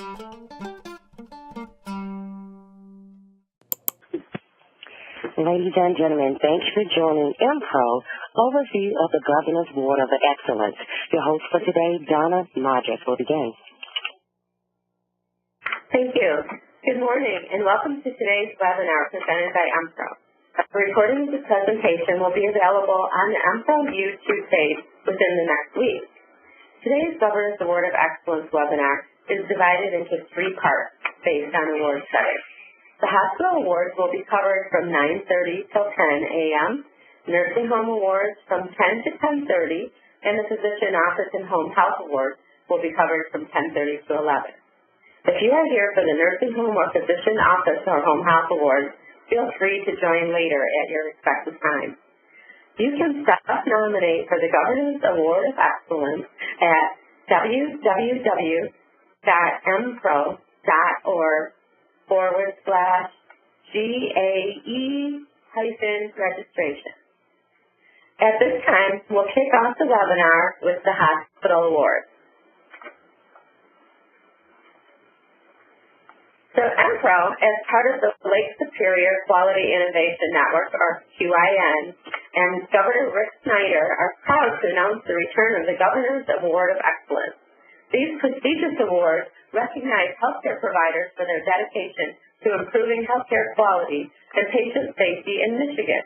Ladies and gentlemen, thank you for joining IMPRO Overview of the Governor's Award of Excellence. Your host for today, Donna Modrick, will begin. Thank you. Good morning, and welcome to today's webinar presented by IMPRO. A recording of this presentation will be available on the IMPRO YouTube page within the next week. Today's Governor's Award of Excellence webinar is divided into three parts based on award setting. The hospital awards will be covered from 9:30 till 10 a.m., nursing home awards from 10 to 10:30, and the physician office and home health awards will be covered from 10:30 to 11. If you are here for the nursing home or physician office or home health awards, feel free to join later at your respective time. You can self-nominate for the Governor's Award of Excellence at www.mpro.org/GAE-registration. At this time, we'll kick off the webinar with the hospital awards. So IMPRO, as part of the Lake Superior Quality Innovation Network, or QIN, and Governor Rick Snyder are proud to announce the return of the Governor's Award of Excellence. These prestigious awards recognize healthcare providers for their dedication to improving healthcare quality and patient safety in Michigan.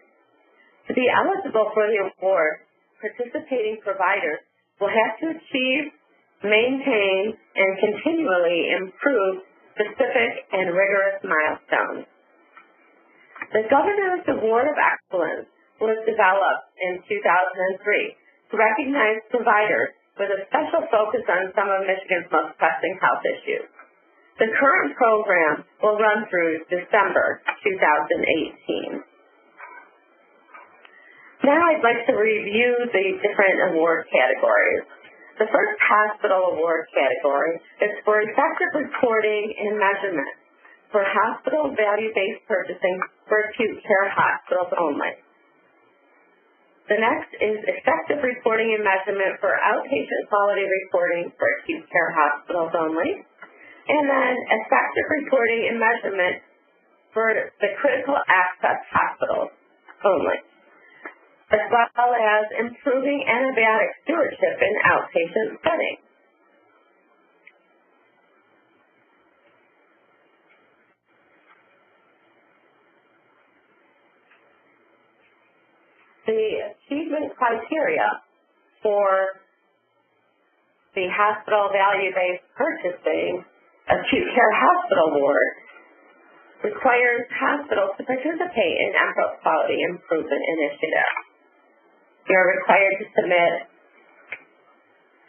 To be eligible for the award, participating providers will have to achieve, maintain, and continually improve specific and rigorous milestones. The Governor's Award of Excellence was developed in 2003 to recognize providers with a special focus on some of Michigan's most pressing health issues. The current program will run through December 2018. Now I'd like to review the different award categories. The first hospital award category is for effective reporting and measurement for hospital value-based purchasing for acute care hospitals only. The next is effective reporting and measurement for outpatient quality reporting for acute care hospitals only. And then effective reporting and measurement for the critical access hospitals only, as well as improving antibiotic stewardship in outpatient settings. The achievement criteria for the hospital value-based purchasing acute care hospital award requires hospitals to participate in IMPRO's Quality Improvement Initiative. You're required to submit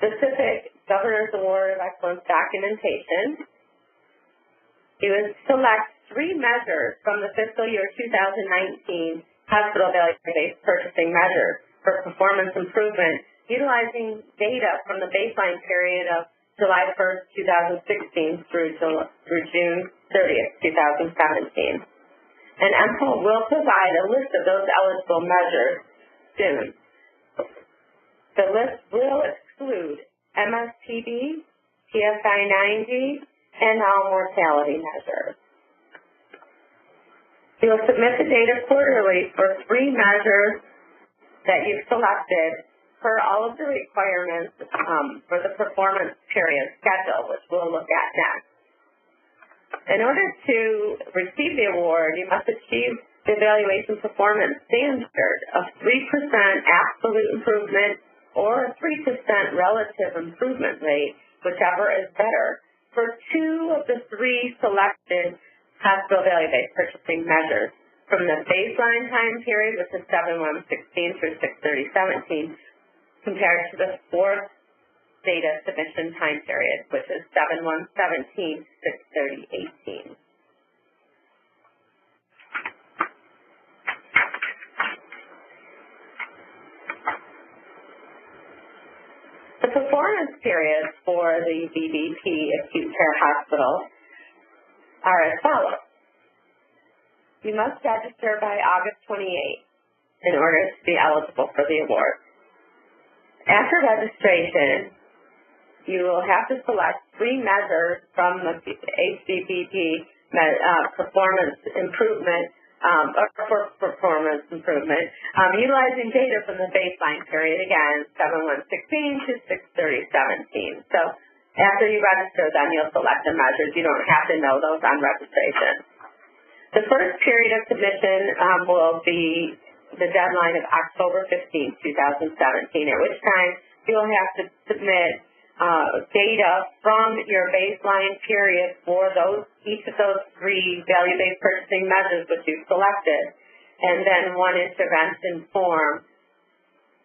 specific Governor's Award of Excellence documentation. You would select 3 measures from the fiscal year 2019 hospital value-based purchasing measures for performance improvement, utilizing data from the baseline period of July 1st, 2016 through June 30th, 2017. And IMPRO will provide a list of those eligible measures soon. The list will exclude MSTD, PSI 90, and all mortality measures. You will submit the data quarterly for 3 measures that you've selected per all of the requirements for the performance period schedule, which we'll look at next. In order to receive the award, you must achieve the evaluation performance standard of 3% absolute improvement or a 3% relative improvement rate, whichever is better, for 2 of the 3 selected hospital value-based purchasing measures from the baseline time period, which is 7/1/16 through 6/30/17, compared to the 4th data submission time period, which is 7/1/17, 6/30/18. The performance periods for the VBP acute care hospitals are as follows. You must register by August 28th in order to be eligible for the award. After registration, you will have to select 3 measures from the HCPP performance improvement for performance improvement, utilizing data from the baseline period, again, 7/1/16 to 6/30/17. So after you register, then you'll select the measures. You don't have to know those on registration. The first period of submission will be the deadline of October 15, 2017, at which time you'll have to submit data from your baseline period for each of those 3 value-based purchasing measures which you've selected, and then 1 intervention form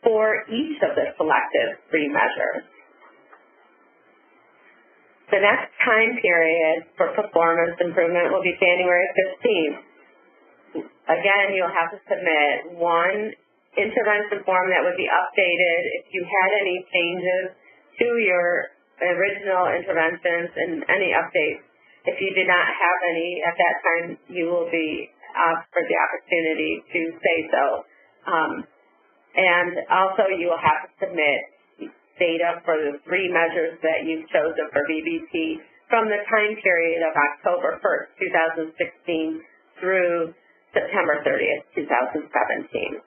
for each of the selected 3 measures. The next time period for performance improvement will be January 15th. Again, you'll have to submit 1 intervention form that would be updated if you had any changes to your original interventions and any updates. If you did not have any at that time, you will be offered the opportunity to say so. And also you will have to submit data for the 3 measures that you've chosen for VBT from the time period of October 1st, 2016 through September 30th, 2017.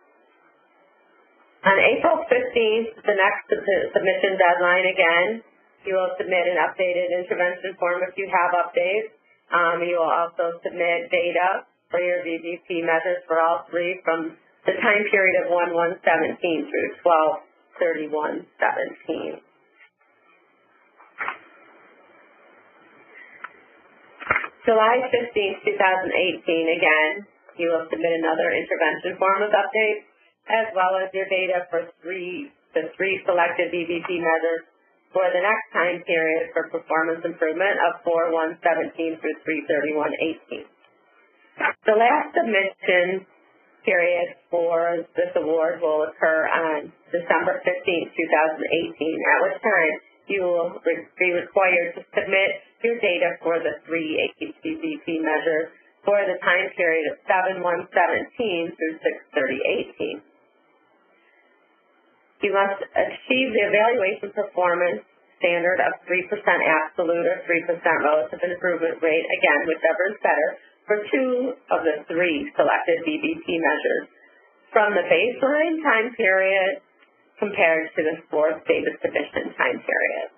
On April 15th, the next submission deadline, again, you will submit an updated intervention form if you have updates. You will also submit data for your VBT measures for all 3 from the time period of 1/1/17 through 12/31/17. July 15th, 2018, again, you will submit another intervention form with updates, as well as your data for the 3 selected VBT measures for the next time period for performance improvement of 4/1/17 through 3/31/18. The last submission period for this award will occur on December 15th, 2018, at which time you will be required to submit your data for the 3 HCPP measures for the time period of 7/1/17 through 6/30/18. You must achieve the evaluation performance standard of 3% absolute or 3% relative improvement rate, again, whichever is better, for 2 of the 3 selected VBT measures from the baseline time period compared to the 4th data submission time period.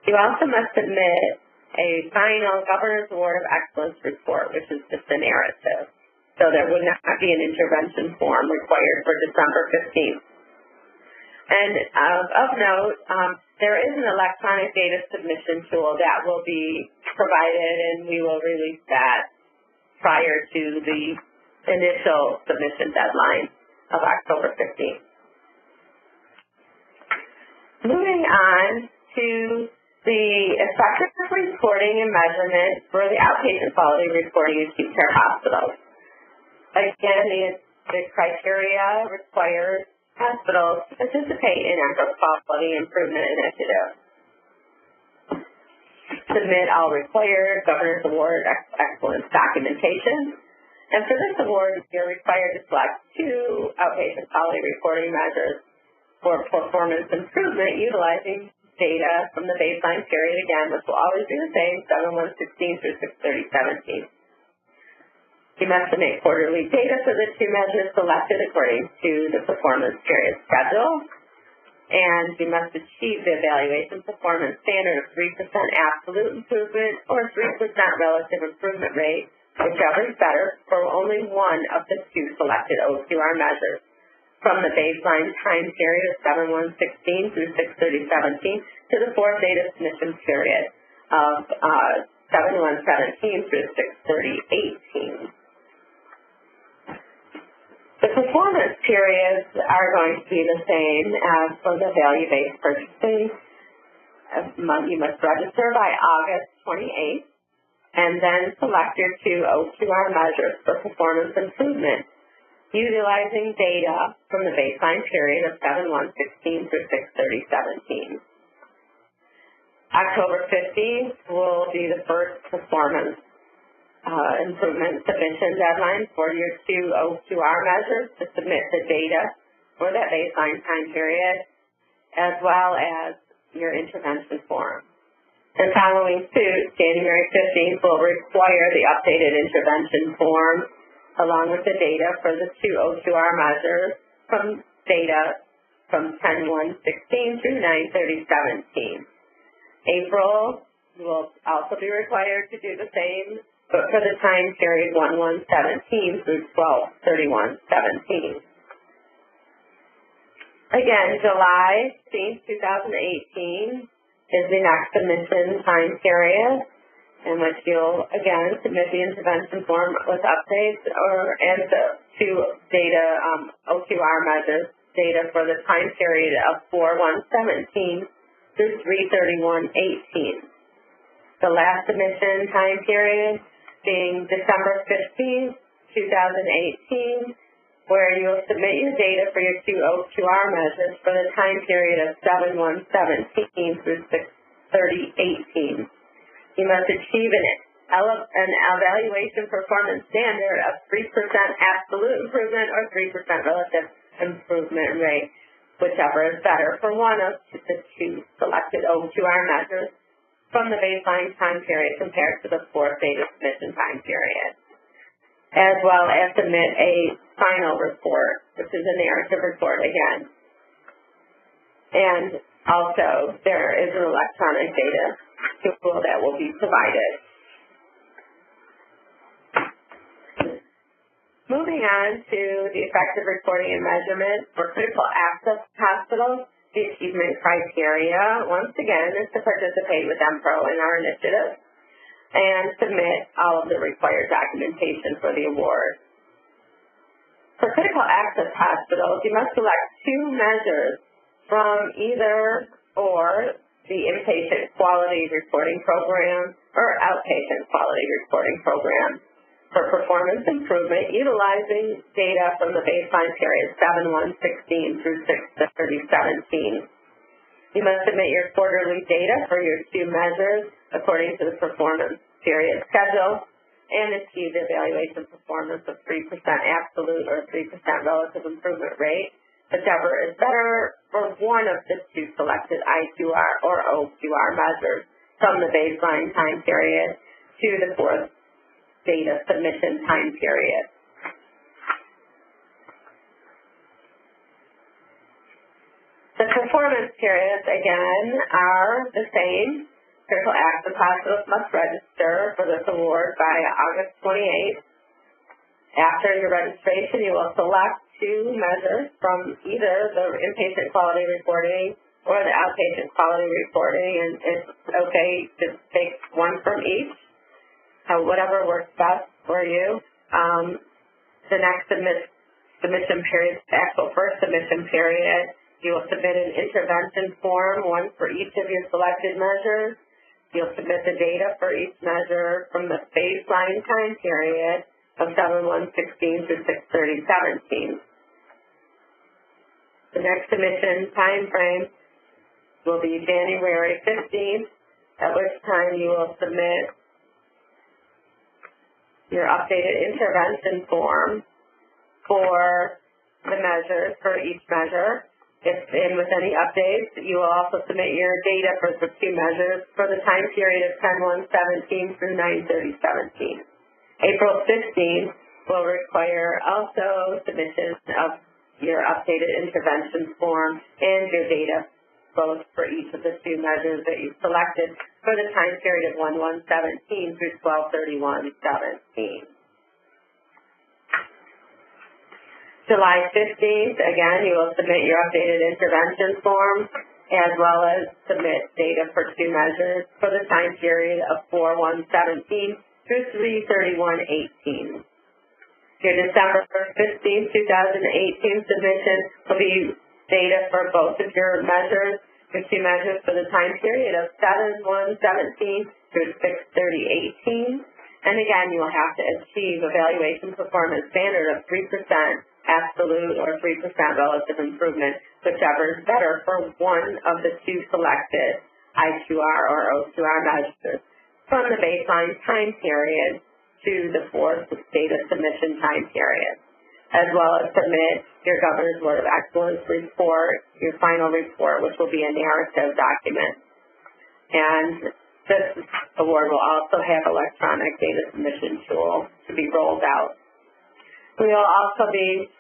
You also must submit a final Governor's Award of Excellence report, which is just a narrative. So there would not be an intervention form required for December 15th. And of note, there is an electronic data submission tool that will be provided, and we will release that prior to the initial submission deadline of October 15th. Moving on to the effective reporting and measurement for the outpatient quality reporting in acute care hospitals. Again, the criteria requires hospitals to participate in ECHO quality improvement initiatives. Submit all required Governor's Award Excellence documentation. And for this award, you're required to select 2 outpatient quality reporting measures for performance improvement utilizing data from the baseline period, again, which will always be the same, 7/1/16 through 6/30/17. You must submit quarterly data for the 2 measures selected according to the performance period schedule, and you must achieve the evaluation performance standard of 3% absolute improvement or 3% relative improvement rate, whichever is better, for only 1 of the 2 selected OQR measures from the baseline time period of 7/1/16 through 6/30/17 to the 4th data submission period of 7/1/17 through 6/30/18. The performance periods are going to be the same as for the value-based purchasing. You must register by August 28th and then select your 2 OQR measures for performance improvement, utilizing data from the baseline period of 7/1/16 through 6/30/17. October 15th will be the first performance improvement submission deadline for your 2 OQR measures to submit the data for that baseline time period, as well as your intervention form. And following suit, January 15th will require the updated intervention form along with the data for the two O2R measures from data from 10/1/16 through 9/30/17. April will also be required to do the same, but for the time period 1/1/17 through 12/31/17. Again, July 15th, 2018 is the next submission time period in which you'll, again, submit the intervention form with updates and the two data O2R measures data for the time period of 4/1/17 through 3/31/18. The last submission time period being December 15th, 2018, where you'll submit your data for your two O2R measures for the time period of 7/1/17 through 6/30/18. You must achieve an evaluation performance standard of 3% absolute improvement or 3% relative improvement rate, whichever is better for one of the two selected O2R measures from the baseline time period compared to the fourth data submission time period, as well as submit a final report, which is a narrative report again. And also, there is an electronic data tool that will be provided. Moving on to the effective reporting and measurement for critical access hospitals, the achievement criteria, once again, is to participate with MPRO in our initiative and submit all of the required documentation for the award. For critical access hospitals, you must select two measures from either or the inpatient quality reporting program or outpatient quality reporting program for performance improvement utilizing data from the baseline period 7/1/16 through 6/30/17. You must submit your quarterly data for your two measures according to the performance period schedule and achieve the evaluation performance of 3% absolute or 3% relative improvement rate, whichever is better for one of the two selected I2R or O2R measures from the baseline time period to the fourth data submission time period. The performance periods, again, are the same. Critical access hospitals must register for this award by August 28th. After your registration, you will select two measures from either the inpatient quality reporting or the outpatient quality reporting, and it's okay to take one from each, whatever works best for you. The next submission period, the actual first submission period, you will submit an intervention form, one for each of your selected measures. You'll submit the data for each measure from the baseline time period of 7/1/16 to 6/30/17. The next submission time frame will be January 15th, at which time you will submit your updated intervention form for the measures, for each measure. And with any updates, you will also submit your data for the two measures for the time period of 10/1/17 through 9/30/17. April 16th will require also submission of your updated intervention form and your data, both for each of the two measures that you've selected for the time period of 1/1/17 through 12/31/17. July 15th, again, you will submit your updated intervention form as well as submit data for two measures for the time period of 4/1/17 through 3/31/18. Your December 15th, 2018 submission will be data for both of your measures, your two measures for the time period of 7/1/17 through 6/30/18. And again, you will have to achieve evaluation performance standard of 3% absolute or 3% relative improvement, whichever is better for one of the two selected I2R or O2R measures from the baseline time period to the fourth data submission time period. as well as submit your Governor's Word of Excellence report, your final report, which will be a narrative document. And this award will also have electronic data submission tool to be rolled out. We will also be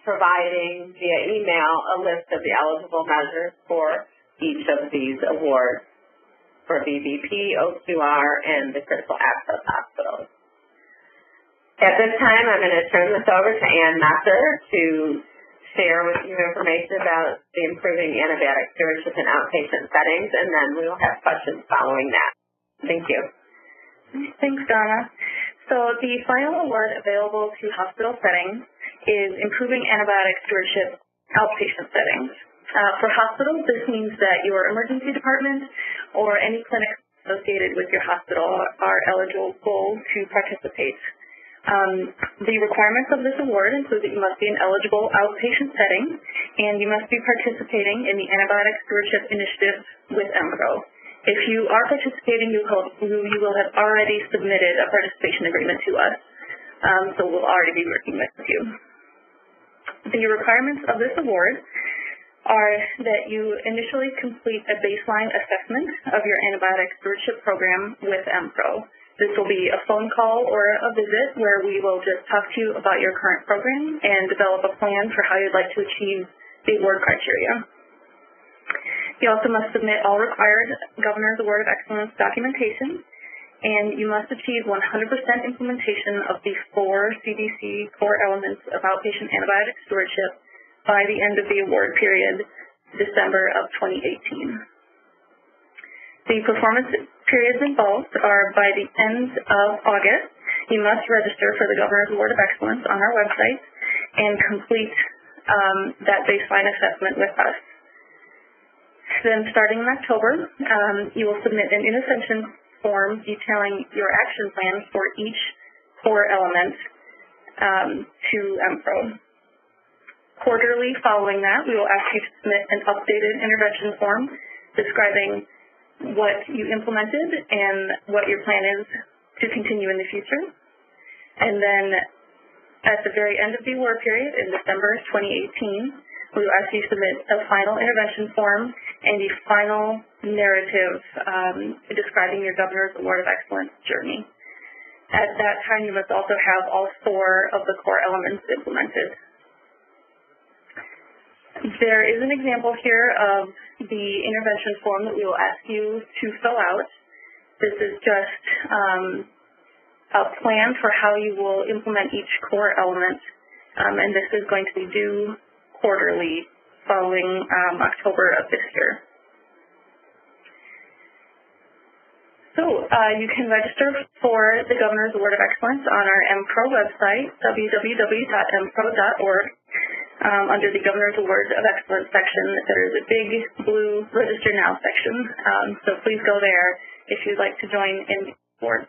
providing via email a list of the eligible measures for each of these awards for VBP, OQR, and the Critical Access Hospitals. At this time, I'm going to turn this over to Ann Messer to share with you information about the improving antibiotic stewardship in outpatient settings, and then we will have questions following that. Thank you. Thanks, Donna. So the final award available to hospital settings is improving antibiotic stewardship outpatient settings. For hospitals, this means that your emergency department or any clinic associated with your hospital are eligible to participate. The requirements of this award include that you must be an eligible outpatient setting and you must be participating in the Antibiotic Stewardship Initiative with EMPRO. If you are participating, you will have already submitted a participation agreement to us, so we'll already be working with you. The requirements of this award are that you initially complete a baseline assessment of your antibiotic stewardship program with EMPRO. This will be a phone call or a visit where we will just talk to you about your current program and develop a plan for how you'd like to achieve the award criteria. You also must submit all required Governor's Award of Excellence documentation, and you must achieve 100% implementation of the 4 CDC core elements of outpatient antibiotic stewardship by the end of the award period, December of 2018. The performance periods involved are by the end of August. You must register for the Governor's Award of Excellence on our website and complete that baseline assessment with us. Then starting in October, you will submit an intervention form detailing your action plan for each core element to EMPRO. Quarterly following that, we will ask you to submit an updated intervention form describing what you implemented and what your plan is to continue in the future. And then at the very end of the award period in December 2018, we will ask you to submit a final intervention form and a final narrative describing your Governor's Award of Excellence journey. At that time, you must also have all 4 of the core elements implemented. There is an example here of the intervention form that we will ask you to fill out. This is just a plan for how you will implement each core element, and this is going to be due quarterly following October of this year. So you can register for the Governor's Award of Excellence on our EMPRO website, www.empro.org. Under the Governor's Award of Excellence section, there is a big blue Register Now section. So please go there if you'd like to join in the awards.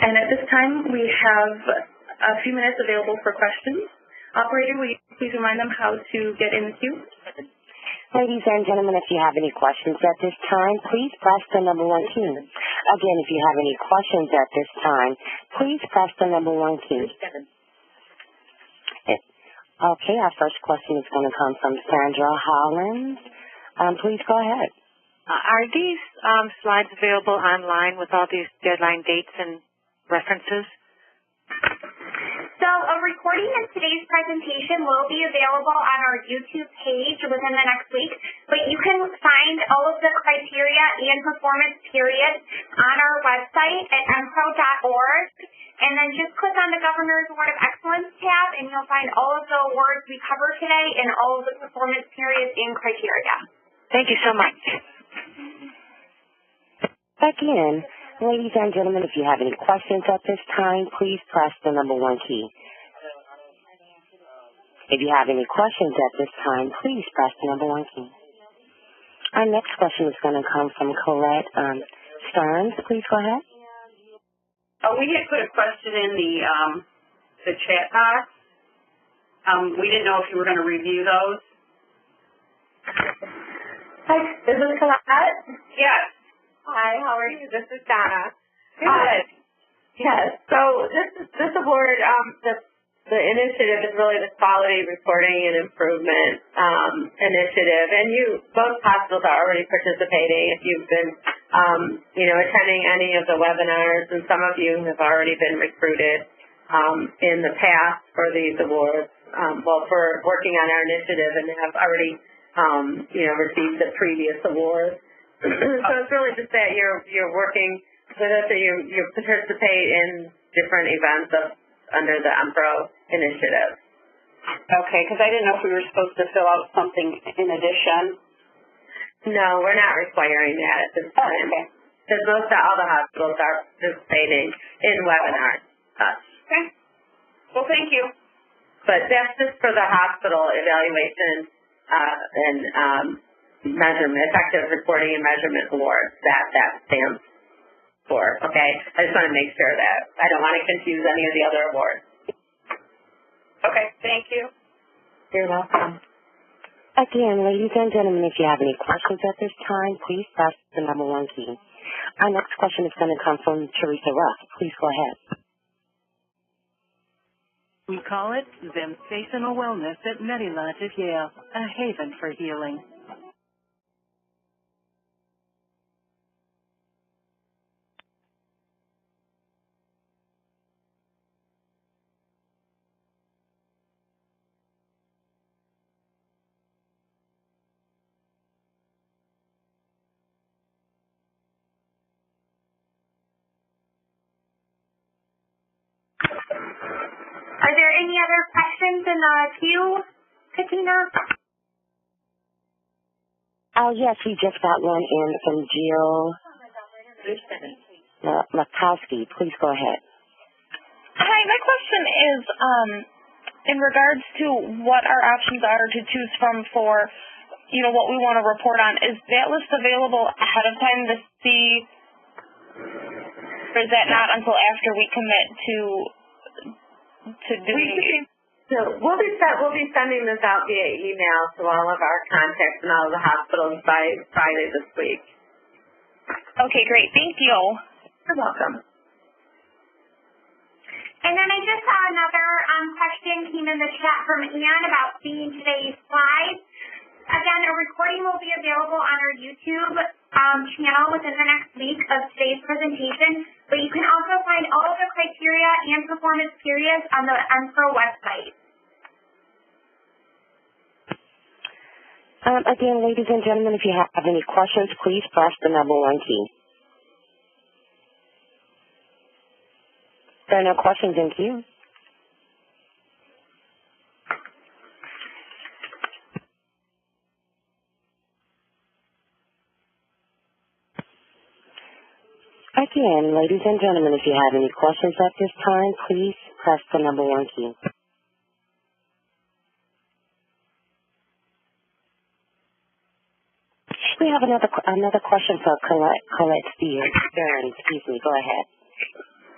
And at this time, we have a few minutes available for questions. Operator, will you please remind them how to get in the queue? Ladies and gentlemen, if you have any questions at this time, please press the number 1 key. Again, if you have any questions at this time, please press the number 1 key. Okay, our first question is going to come from Sandra Hollins. Please go ahead. Are these slides available online with all these deadline dates and references? So a recording of today's presentation will be available on our YouTube page within the next week, but you can find all of the criteria and performance periods on our website at empro.org, and then just click on the Governor's Award of Excellence tab, and you'll find all of the awards we cover today and all of the performance periods and criteria. Thank you so much. Again, ladies and gentlemen, if you have any questions at this time, please press the number 1 key. If you have any questions at this time, please press the number 1 key. Our next question is going to come from Colette Stearns. Please go ahead. We had put a question in the chat box. We didn't know if you were going to review those. Hi, is this Colette? Yes. Hi, how are you? This is Donna. Good. Yes, so this award, the The initiative is really the quality reporting and improvement initiative, and both hospitals are already participating. If you've been, attending any of the webinars, and some of you have already been recruited in the past for these awards. For working on our initiative and have already, received the previous awards. So it's really just that you're working with us, or you participate in different events under the EMPRO initiative. Okay, because I didn't know if we were supposed to fill out something in addition. No, we're not requiring that at this time. Okay. Because all the hospitals are participating in webinars. Okay. Well, thank you. But that's just for the hospital evaluation and measurement, effective reporting and measurement awards. That stands for. Okay, I just want to make sure that I don't want to confuse any of the other awards. Okay, thank you. You're welcome. Again, ladies and gentlemen, if you have any questions at this time, please press the number 1 key. Our next question is going to come from Teresa Ruff. Please go ahead. We call it Sensational Wellness at Medilodge of Yale, a haven for healing. Are there any other questions in the queue, Katina? Yes, we just got one in from Jill Makowski. Please go ahead. Hi, my question is in regards to what our options are to choose from for, what we want to report on. Is that list available ahead of time to see, or is that not until after we commit to doing it? So we'll be sending this out via email to all of our contacts and all of the hospitals by Friday this week. Okay, great. Thank you. You're welcome. And then I just saw another question came in the chat from Ann about seeing today's slides. Again, a recording will be available on our YouTube channel within the next week of today's presentation, but you can also find all of the criteria and performance periods on the EMPRO website. Again, ladies and gentlemen, if you have any questions, please press the number 1 key. There are no questions in queue. Again, ladies and gentlemen, if you have any questions at this time, please press the number 1 key. We have another question for Colette Stewart. Excuse me. Go ahead.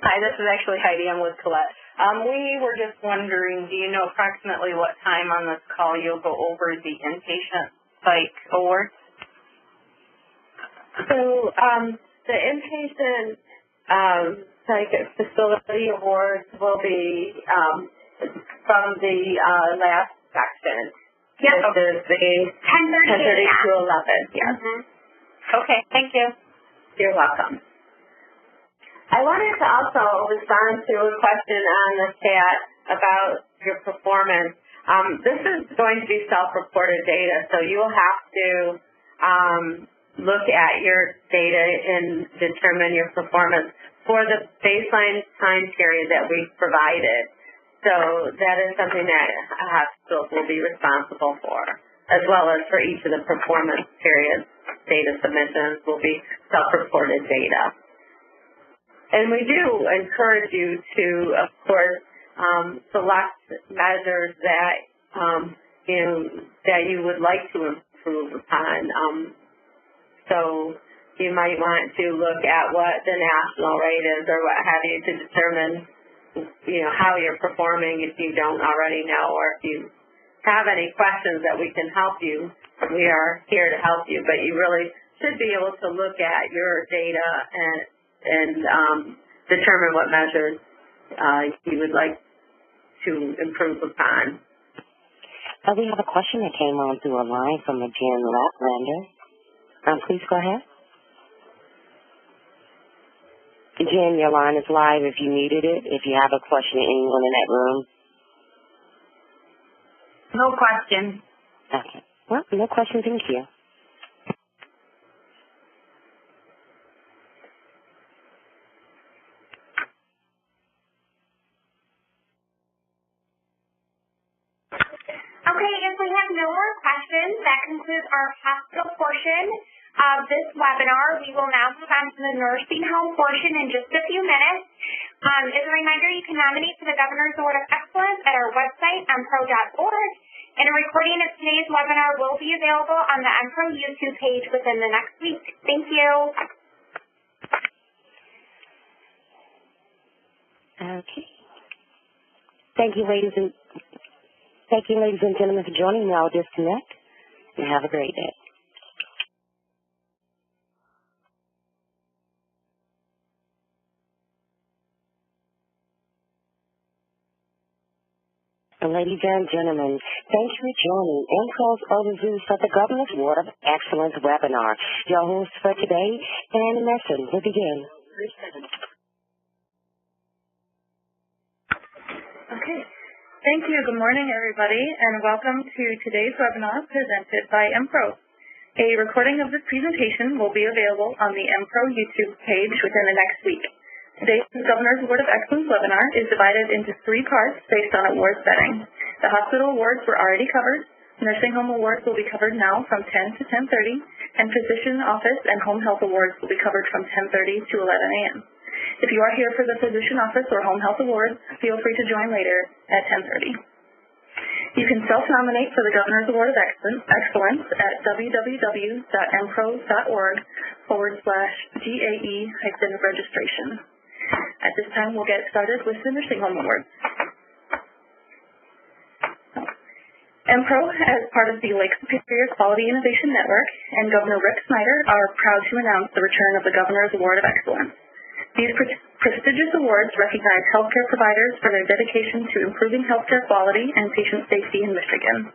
Hi, this is actually Heidi. I'm with Colette. We were just wondering, do you know approximately what time on this call you'll go over the inpatient psych awards? So the inpatient psych facility awards will be from the last section. Yep. This is the 10:30 to 11. Yes. Okay, thank you. You're welcome. I wanted to also respond to a question on the chat about your performance. This is going to be self-reported data, so you will have to look at your data and determine your performance for the baseline time period that we've provided. So that is something that hospitals will be responsible for, as well as for each of the performance periods. Data submissions will be self-reported data. And we do encourage you to, of course, select measures that that you would like to improve upon. So you might want to look at what the national rate is, or what have you, to determine, how you're performing if you don't already know, or if you have any questions that we can help you. We are here to help you, but you really should be able to look at your data and determine what measures you would like to improve upon. We have a question that came on through a line from a Jen Laplander. Please go ahead. Jen, your line is live if you needed it. If you have a question, anyone in that room? No question. Okay. Well, no question. Thank you. Okay, if we have no more questions, that concludes our hospital portion of this webinar. We will now move on to the nursing home portion in just a few minutes. As a reminder, you can nominate for the Governor's Award of Excellence at our website, mpro.org, and a recording of today's webinar will be available on the MPRO YouTube page within the next week. Thank you. Okay. Thank you, ladies and gentlemen, for joining me. I'll disconnect and have a great day. Ladies and gentlemen, thank you for joining MPRO's overview for the Governor's Award of Excellence webinar. Your host for today, Ann Messon, will begin. Okay. Thank you. Good morning, everybody, and welcome to today's webinar presented by MPRO. A recording of this presentation will be available on the MPRO YouTube page within the next week. Today's Governor's Award of Excellence webinar is divided into 3 parts based on award setting. The hospital awards were already covered. Nursing home awards will be covered now from 10 to 10:30, and physician office and home health awards will be covered from 10:30 to 11 a.m. If you are here for the physician office or home health awards, feel free to join later at 10:30. You can self-nominate for the Governor's Award of Excellence at www.mpro.org/GAE-registration. At this time, we'll get started with the nursing home awards. MPRO, as part of the Lake Superior Quality Innovation Network, and Governor Rick Snyder are proud to announce the return of the Governor's Award of Excellence. These prestigious awards recognize healthcare providers for their dedication to improving healthcare quality and patient safety in Michigan.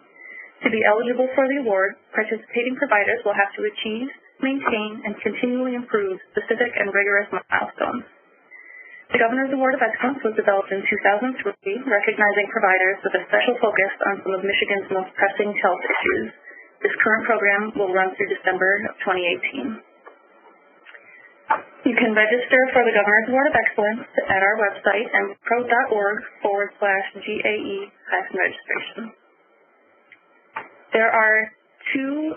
To be eligible for the award, participating providers will have to achieve, maintain, and continually improve specific and rigorous milestones. The Governor's Award of Excellence was developed in 2003, recognizing providers with a special focus on some of Michigan's most pressing health issues. This current program will run through December of 2018. You can register for the Governor's Award of Excellence at our website, mpro.org/GAE-registration. There are 2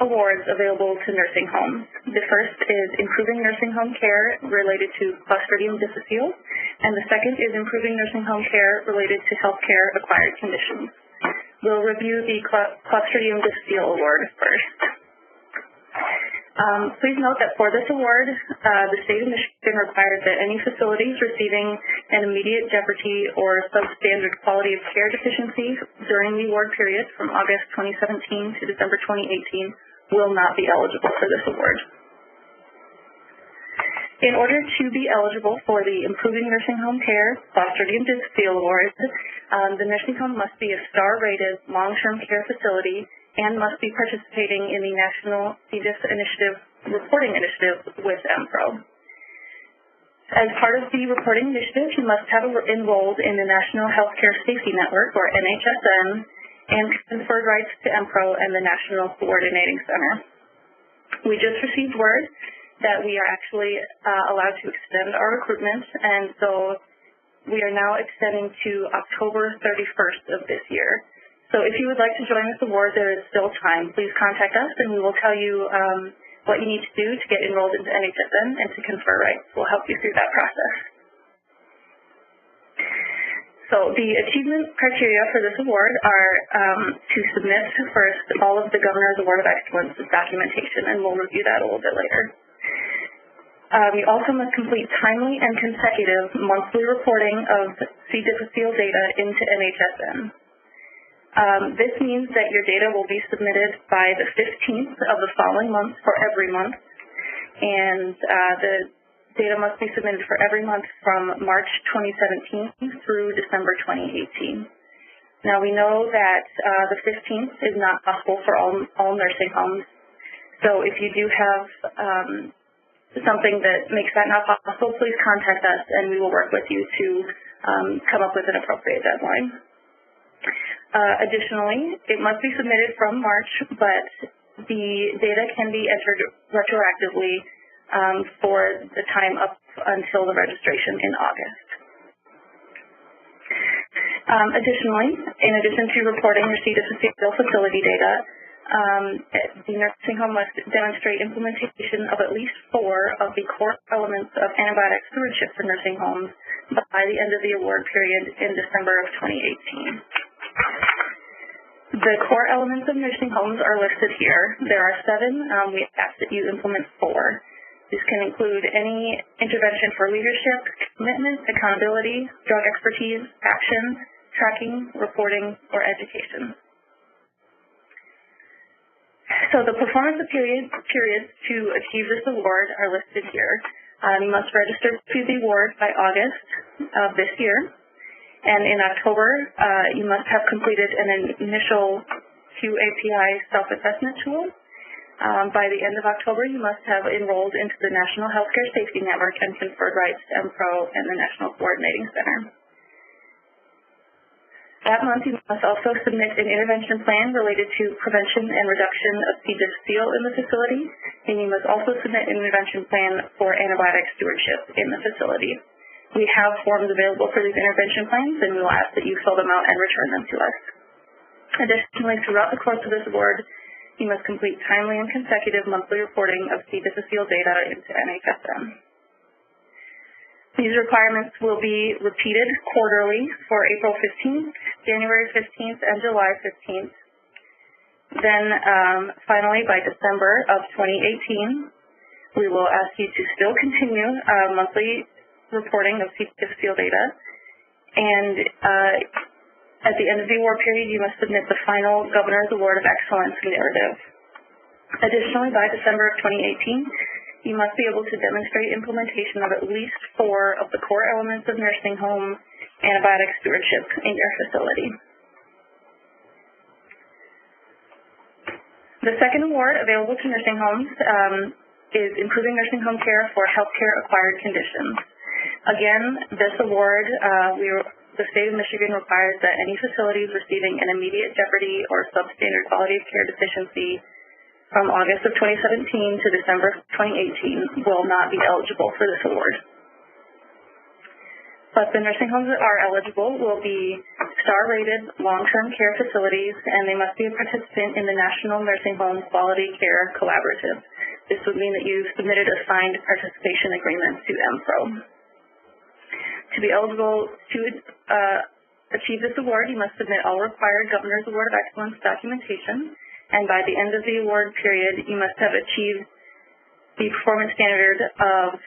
awards available to nursing homes. The first is Improving Nursing Home Care related to Clostridium Difficile, and the second is Improving Nursing Home Care related to Healthcare Acquired Conditions. We'll review the Clostridium Difficile Award first. Please note that for this award, the state of Michigan requires that any facilities receiving an immediate jeopardy or substandard quality of care deficiency during the award period from August 2017 to December 2018 will not be eligible for this award. In order to be eligible for the Improving Nursing Home Care Clostridium Difficile Award, the nursing home must be a star-rated long-term care facility and must be participating in the National C. diff Initiative Reporting Initiative with MPRO. As part of the reporting initiative, you must have enrolled in the National Healthcare Safety Network, or NHSN, and conferred rights to MPRO and the National Coordinating Center. We just received word that we are actually allowed to extend our recruitment, and so we are now extending to October 31st of this year. So if you would like to join this award, there is still time. Please contact us, and we will tell you what you need to do to get enrolled into NHSN and to confer rights. We'll help you through that process. So the achievement criteria for this award are to submit first all of the Governor's Award of Excellence documentation, and we'll review that a little bit later. You also must complete timely and consecutive monthly reporting of C. difficile data into NHSN. This means that your data will be submitted by the 15th of the following month for every month, and the data must be submitted for every month from March 2017 through December 2018. Now, we know that the 15th is not possible for all nursing homes. So if you do have something that makes that not possible, please contact us and we will work with you to come up with an appropriate deadline. Additionally, it must be submitted from March, but the data can be entered retroactively for the time up until the registration in August. Additionally, in addition to reporting your C. difficile facility data, the nursing home must demonstrate implementation of at least 4 of the core elements of antibiotic stewardship for nursing homes by the end of the award period in December of 2018. The core elements of nursing homes are listed here. There are 7. We ask that you implement 4. This can include any intervention for leadership, commitment, accountability, drug expertise, action, tracking, reporting, or education. So the performance periods to achieve this award are listed here. You must register to the award by August of this year. And in October, you must have completed an initial QAPI self-assessment tool. By the end of October, you must have enrolled into the National Healthcare Safety Network and conferred rights to MPRO and the National Coordinating Center. That month, you must also submit an intervention plan related to prevention and reduction of C. difficile in the facility, and you must also submit an intervention plan for antibiotic stewardship in the facility. We have forms available for these intervention plans, and we will ask that you fill them out and return them to us. Additionally, throughout the course of this award, you must complete timely and consecutive monthly reporting of C. difficile data into NHSM. These requirements will be repeated quarterly for April 15th, January 15th, and July 15th. Then finally, by December of 2018, we will ask you to still continue monthly reporting of C. difficile data. And at the end of the award period, you must submit the final Governor's Award of Excellence narrative. Additionally, by December of 2018, you must be able to demonstrate implementation of at least 4 of the core elements of nursing home antibiotic stewardship in your facility. The second award available to nursing homes is Improving Nursing Home Care for Healthcare-Acquired Conditions. Again, this award, the state of Michigan requires that any facilities receiving an immediate jeopardy or substandard quality of care deficiency from August of 2017 to December of 2018 will not be eligible for this award. But the nursing homes that are eligible will be star-rated long-term care facilities, and they must be a participant in the National Nursing Home Quality Care Collaborative. This would mean that you've submitted a signed participation agreement to MPRO. To be eligible to achieve this award, you must submit all required Governor's Award of Excellence documentation, and by the end of the award period, you must have achieved the performance standard of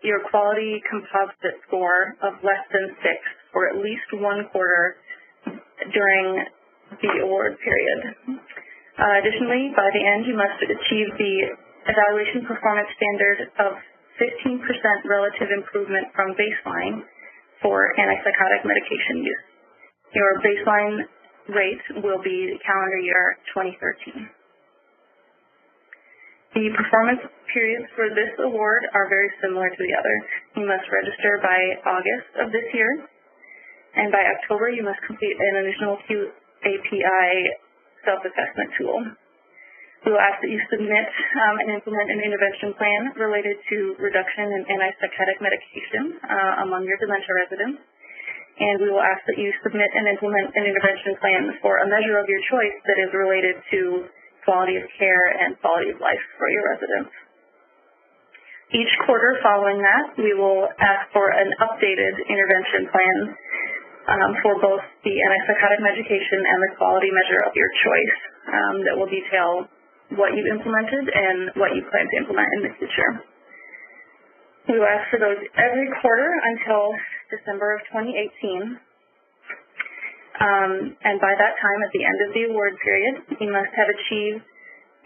your quality composite score of less than 6 for at least 1 quarter during the award period. Additionally, by the end, you must achieve the evaluation performance standard of 15% relative improvement from baseline for antipsychotic medication use. Your baseline rate will be calendar year 2013. The performance periods for this award are very similar to the other. You must register by August of this year, and by October you must complete an additional QAPI self-assessment tool. We will ask that you submit and implement an intervention plan related to reduction in antipsychotic medication among your dementia residents. And we will ask that you submit and implement an intervention plan for a measure of your choice that is related to quality of care and quality of life for your residents. Each quarter following that, we will ask for an updated intervention plan for both the antipsychotic medication and the quality measure of your choice that will detail what you implemented and what you plan to implement in the future. We will ask for those every quarter until December of 2018. And by that time, at the end of the award period, you must have achieved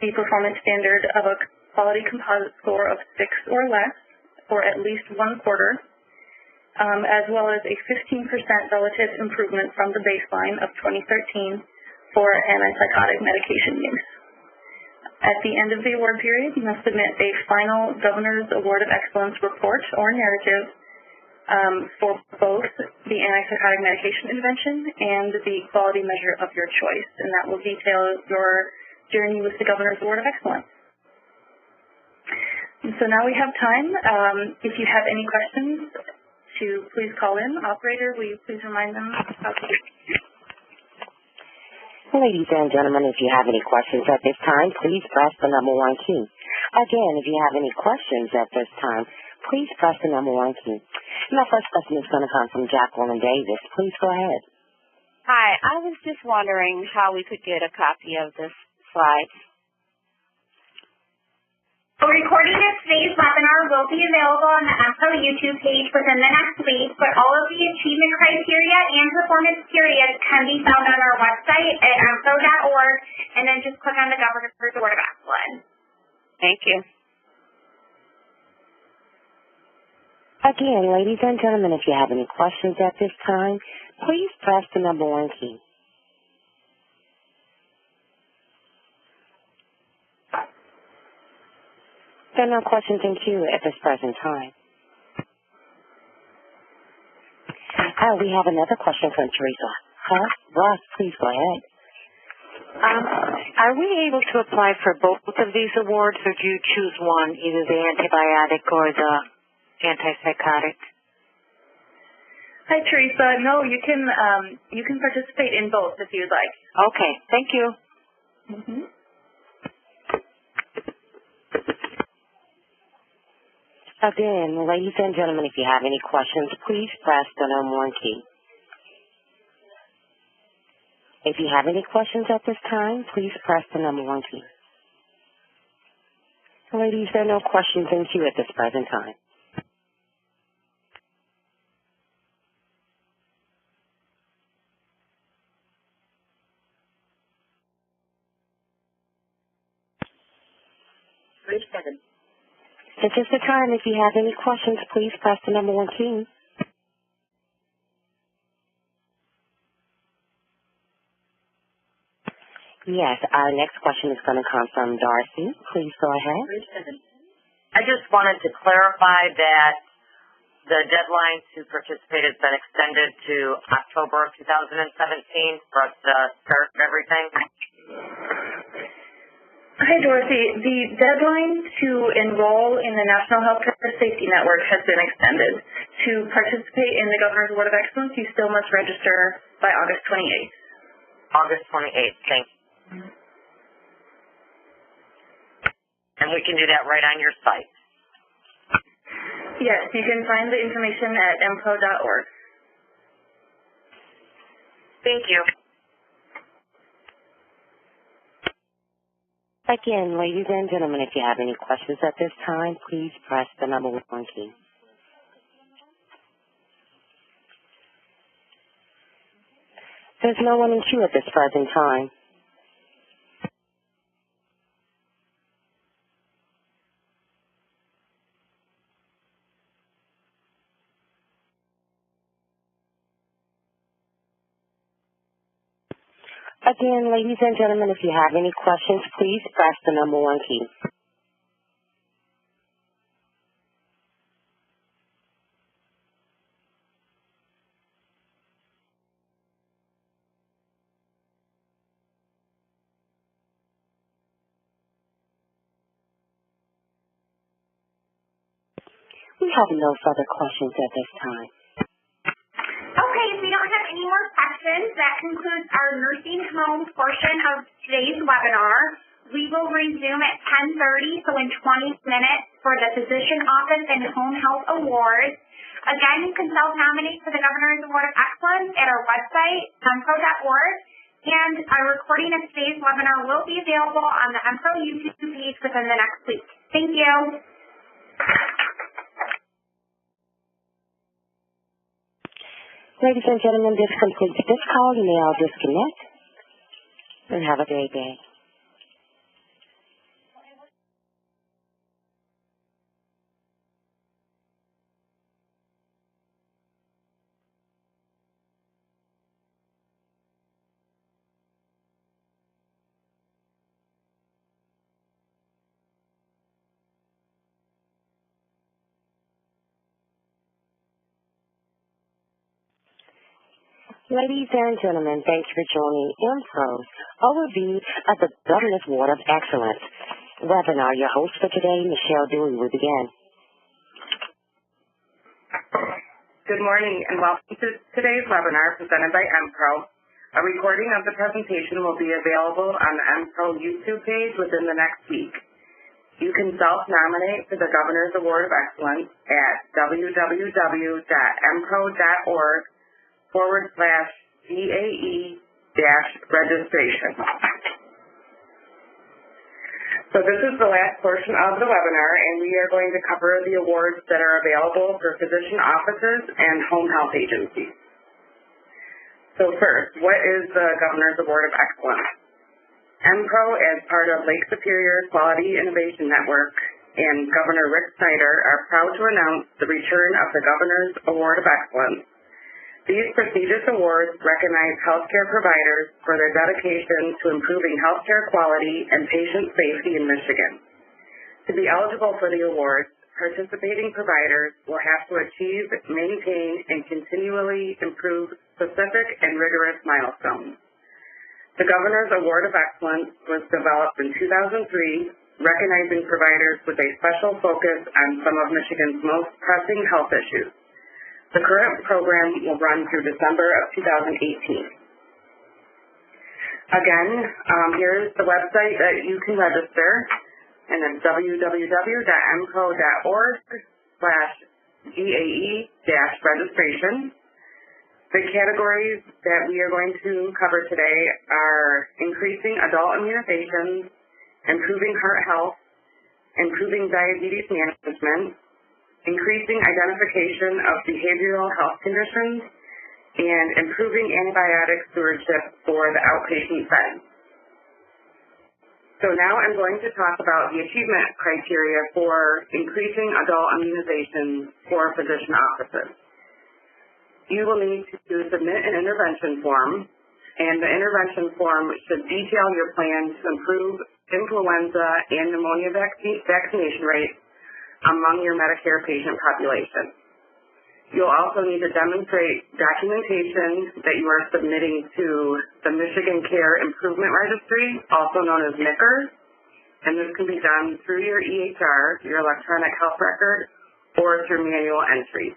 the performance standard of a quality composite score of 6 or less for at least 1 quarter, as well as a 15% relative improvement from the baseline of 2013 for antipsychotic medication use. At the end of the award period, you must submit a final Governor's Award of Excellence report or narrative for both the antipsychotic medication intervention and the quality measure of your choice, and that will detail your journey with the Governor's Award of Excellence. And so now we have time. If you have any questions, to please call in. Operator, will you please remind them how to do it? Ladies and gentlemen, if you have any questions at this time, please press the number 1 key. Again, if you have any questions at this time, please press the number 1 key. And our first question is going to come from Jacqueline Davis. Please go ahead. Hi, I was just wondering how we could get a copy of this slide. A recording of today's webinar will be available on the EMPO YouTube page within the next week, but all of the achievement criteria and performance periods can be found on our website at EMPO.org, and then just click on the Governor's Award of Excellence. Thank you. Again, ladies and gentlemen, if you have any questions at this time, please press the number 1 key. There are no questions in queue at this present time. We have another question from Teresa. Ross, please go ahead. Are we able to apply for both of these awards, or do you choose one, either the antibiotic or the antipsychotic? Hi, Teresa. No, you can participate in both if you'd like. Okay, thank you. Mm-hmm. Again, ladies and gentlemen, if you have any questions, please press the number 1 key. If you have any questions at this time, please press the number 1 key. Ladies, there are no questions in queue at this present time. This is the time. If you have any questions, please press the number 1 key. Yes, our next question is going to come from Darcy. Please go ahead. I just wanted to clarify that the deadline to participate has been extended to October of 2017 for us to start everything. Hi, Dorothy. The deadline to enroll in the National Healthcare Safety Network has been extended. To participate in the Governor's Award of Excellence, you still must register by August 28th. August 28th, thank you. And we can do that right on your site? Yes, you can find the information at empo.org. Thank you. Again, ladies and gentlemen, if you have any questions at this time, please press the number 1 key. There's no one in queue at this present time. Again, ladies and gentlemen, if you have any questions, please press the number 1 key. We have no further questions at this time. Okay, if we don't have any more questions, that concludes our nursing home portion of today's webinar. We will resume at 10:30, so in 20 minutes, for the Physician Office and Home Health Awards. Again, you can self-nominate for the Governor's Award of Excellence at our website, empro.org, and a recording of today's webinar will be available on the EMPO YouTube page within the next week. Thank you. Ladies and gentlemen, this completes this call. You may all disconnect and have a great day. Ladies and gentlemen, thank you for joining IMPRO's overview of the Governor's Award of Excellence webinar. Your host for today, Michelle Dewey, will begin. Good morning and welcome to today's webinar presented by IMPRO. A recording of the presentation will be available on the IMPRO YouTube page within the next week. You can self-nominate for the Governor's Award of Excellence at www.mpro.org/GAE-registration. So this is the last portion of the webinar, and we are going to cover the awards that are available for physician offices and home health agencies. So first, what is the Governor's Award of Excellence? MPRO, as part of Lake Superior Quality Innovation Network, and Governor Rick Snyder are proud to announce the return of the Governor's Award of Excellence. These prestigious awards recognize healthcare providers for their dedication to improving healthcare quality and patient safety in Michigan. To be eligible for the awards, participating providers will have to achieve, maintain, and continually improve specific and rigorous milestones. The Governor's Award of Excellence was developed in 2003, recognizing providers with a special focus on some of Michigan's most pressing health issues. The current program will run through December of 2018. Again, here's the website that you can register, and it's www.mpro.org/GAE-registration. The categories that we are going to cover today are increasing adult immunizations, improving heart health, improving diabetes management, increasing identification of behavioral health conditions, and improving antibiotic stewardship for the outpatient setting. So now I'm going to talk about the achievement criteria for increasing adult immunizations for physician offices. You will need to submit an intervention form, and the intervention form should detail your plan to improve influenza and pneumonia vaccination rates among your Medicare patient population. You'll also need to demonstrate documentation that you are submitting to the Michigan Care Improvement Registry, also known as MICR, and this can be done through your EHR, your electronic health record, or through manual entry.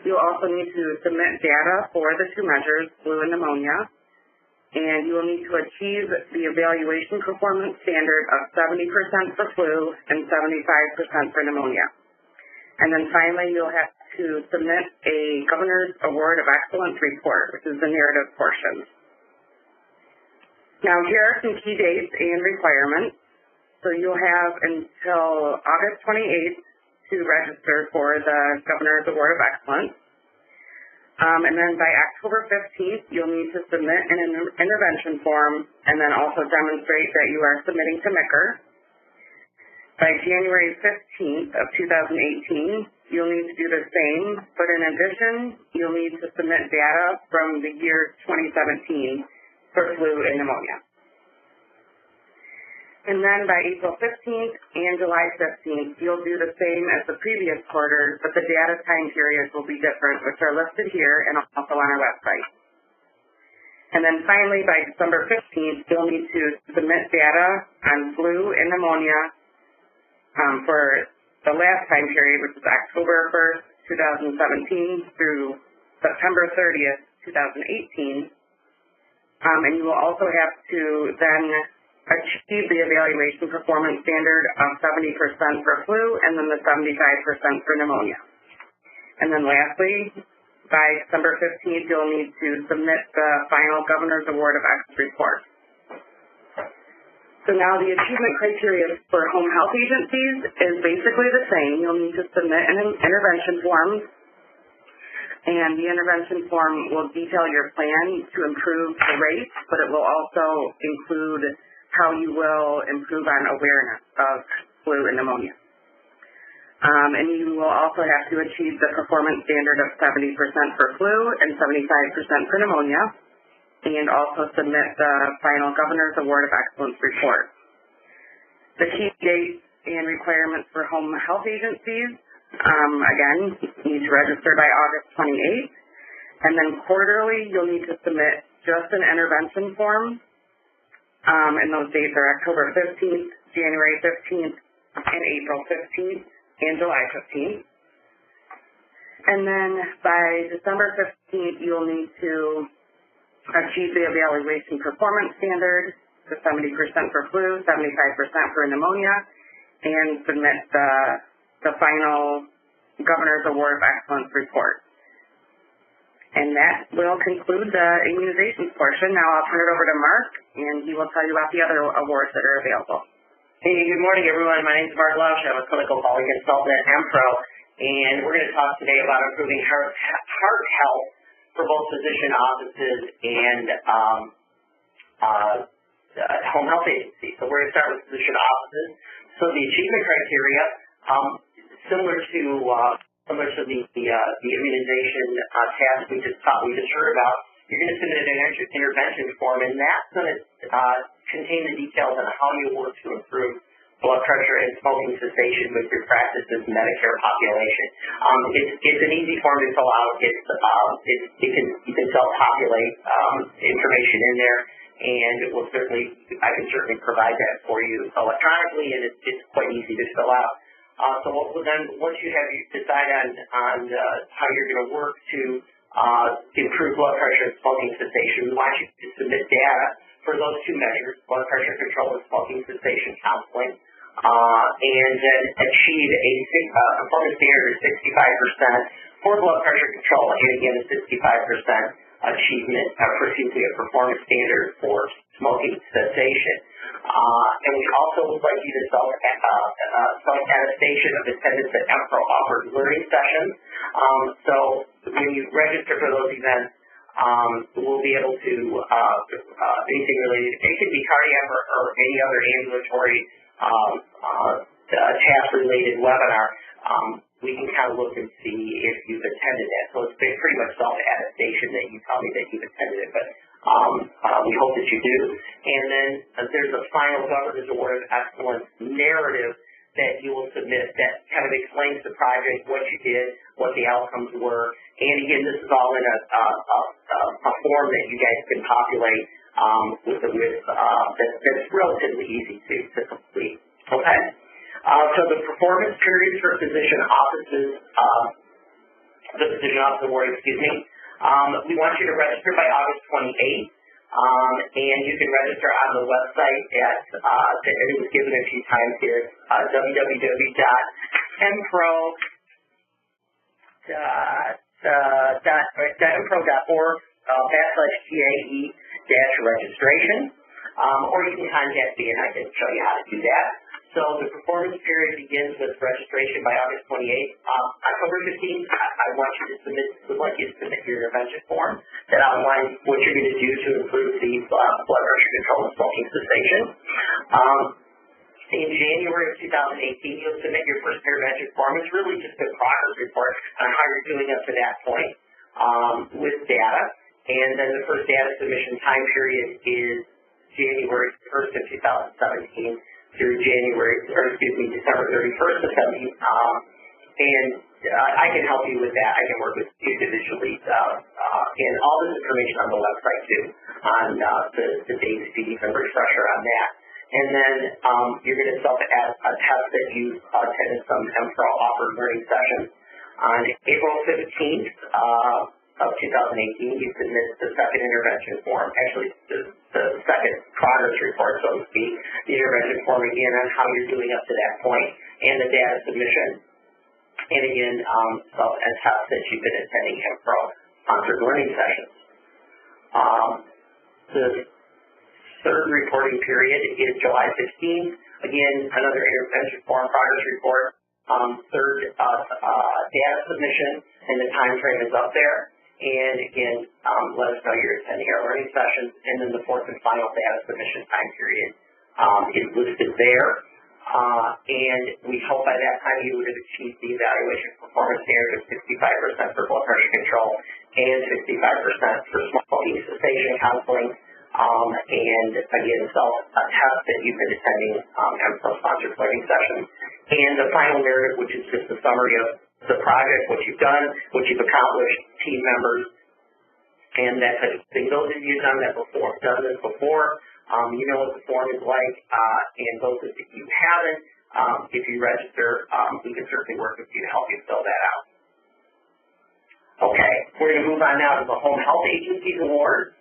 You'll also need to submit data for the two measures, flu and pneumonia, and you will need to achieve the evaluation performance standard of 70% for flu and 75% for pneumonia. And then finally, you'll have to submit a Governor's Award of Excellence report, which is the narrative portion. Now, here are some key dates and requirements. So you'll have until August 28th to register for the Governor's Award of Excellence. And then by October 15th, you'll need to submit an intervention form and then also demonstrate that you are submitting to MICR. By January 15th of 2018, you'll need to do the same, but in addition, you'll need to submit data from the year 2017 for flu and pneumonia. And then by April 15th and July 15th, you'll do the same as the previous quarter, but the data time periods will be different, which are listed here and also on our website. And then finally, by December 15th, you'll need to submit data on flu and pneumonia for the last time period, which is October 1st, 2017 through September 30th, 2018. And you will also have to then achieve the evaluation performance standard of 70% for flu and then the 75% for pneumonia. And then lastly, by December 15th, you'll need to submit the final Governor's Award of Excellence report. So now the achievement criteria for home health agencies is basically the same. You'll need to submit an intervention form, and the intervention form will detail your plan to improve the rates, but it will also include how you will improve on awareness of flu and pneumonia. And you will also have to achieve the performance standard of 70% for flu and 75% for pneumonia, and also submit the final Governor's Award of Excellence report. The key dates and requirements for home health agencies, again, you need to register by August 28th, And then quarterly, you'll need to submit just an intervention form. And those dates are October 15th, January 15th, and April 15th, and July 15th. And then by December 15th, you'll need to achieve the evaluation performance standard, the 70% for flu, 75% for pneumonia, and submit the final Governor's Award of Excellence report. And that will conclude the immunizations portion. Now I'll turn it over to Mark, and he will tell you about the other awards that are available. Hey, good morning, everyone. My name is Mark Lausch. I'm a clinical quality consultant at Empro, and we're going to talk today about improving heart health for both physician offices and home health agencies. So we're going to start with physician offices. So the achievement criteria, similar to the immunization task we just heard about, you're going to submit an intervention form, and that's going to contain the details on how you work to improve blood pressure and smoking cessation with your practice's Medicare population. It's an easy form to fill out. You can self-populate information in there, and I can certainly provide that for you electronically, and it's quite easy to fill out. So then, once you have decided on how you're going to work to improve blood pressure and smoking cessation, we want you to submit data for those two measures, blood pressure control and smoking cessation counseling, and then achieve a performance standard of 65% for blood pressure control, and again a 65% achievement, a performance standard for smoking cessation. And we also would like you to self-attestation of attendance at Empro offered learning sessions. So when you register for those events, we'll be able to, anything related, it could be cardiac or any other ambulatory task-related webinar, we can kind of look and see if you've attended that. So it's pretty much self-attestation that you tell me that you've attended it, but we hope that you do. And then there's a final Governor's Award of Excellence narrative that you will submit that kind of explains the project, what you did, what the outcomes were. And again, this is all in a form that you guys can populate that's relatively easy to complete. Okay. So the performance periods for physician offices, the physician office award, we want you to register by August 28th. And you can register on the website at, it was given a few times here, www.empro.org/GAE-registration. Or you can contact me and I can show you how to do that. So the performance period begins with registration by August 28th. October 15th, I would like you to submit your intervention form that outlines what you're going to do to improve the blood pressure control and smoking cessation. In January of 2018, you'll submit your first intervention form. It's really just a progress report on how you're doing up to that point with data. And then the first data submission time period is January 1st of 2017. Through December 31st of 17. And I can help you with that. I can work with you individually. And all this information on the website, too, on the dates, fees, and refresher on that. And then you're going to self-attest that you attended some Empro offered learning sessions. On April 15th of 2018, you submit the second intervention form, actually the second progress report, so to speak, the intervention form again on how you're doing up to that point, and the data submission. And again, self-attest that you've been attending Empro sponsored learning sessions. The third reporting period is July 15th. Again, another intervention form progress report. Third data submission, and the time frame is up there. And again, let us know you're attending our learning sessions. And then the fourth and final data submission time period is listed there. And we hope by that time you would have achieved the evaluation performance standard of 65% for blood pressure control and 65% for smoking cessation counseling. And again, self-attest that you've been attending Empro-sponsored learning sessions. And the final narrative, which is just a summary of the project, what you've done, what you've accomplished, team members, and that type of thing. Those of you who've done this before, you know what the form is like, and those of you who haven't, if you register, we can certainly work with you to help you fill that out. Okay, we're going to move on now to the Home Health Agencies Award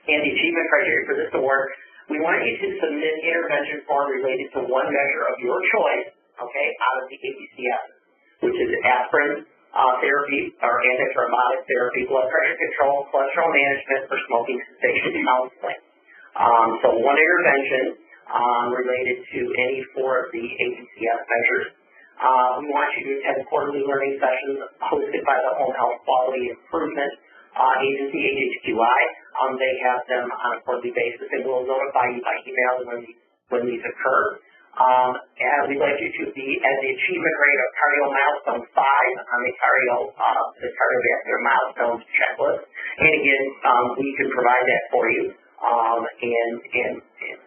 and the achievement criteria for this award. We want you to submit an intervention form related to one measure of your choice, okay, out of the ABCS, which is aspirin therapy or antithrombotic therapy, blood pressure control, cholesterol management, or smoking cessation counseling. So one intervention related to any four of the ABCS measures. We want you to attend quarterly learning sessions hosted by the Home Health Quality Improvement Agency, HHQI. They have them on a quarterly basis, and we'll notify you by email when these occur. And we'd like you to be at the achievement rate of cardio milestone 5 on the cardiovascular milestones checklist. And again, we can provide that for you, and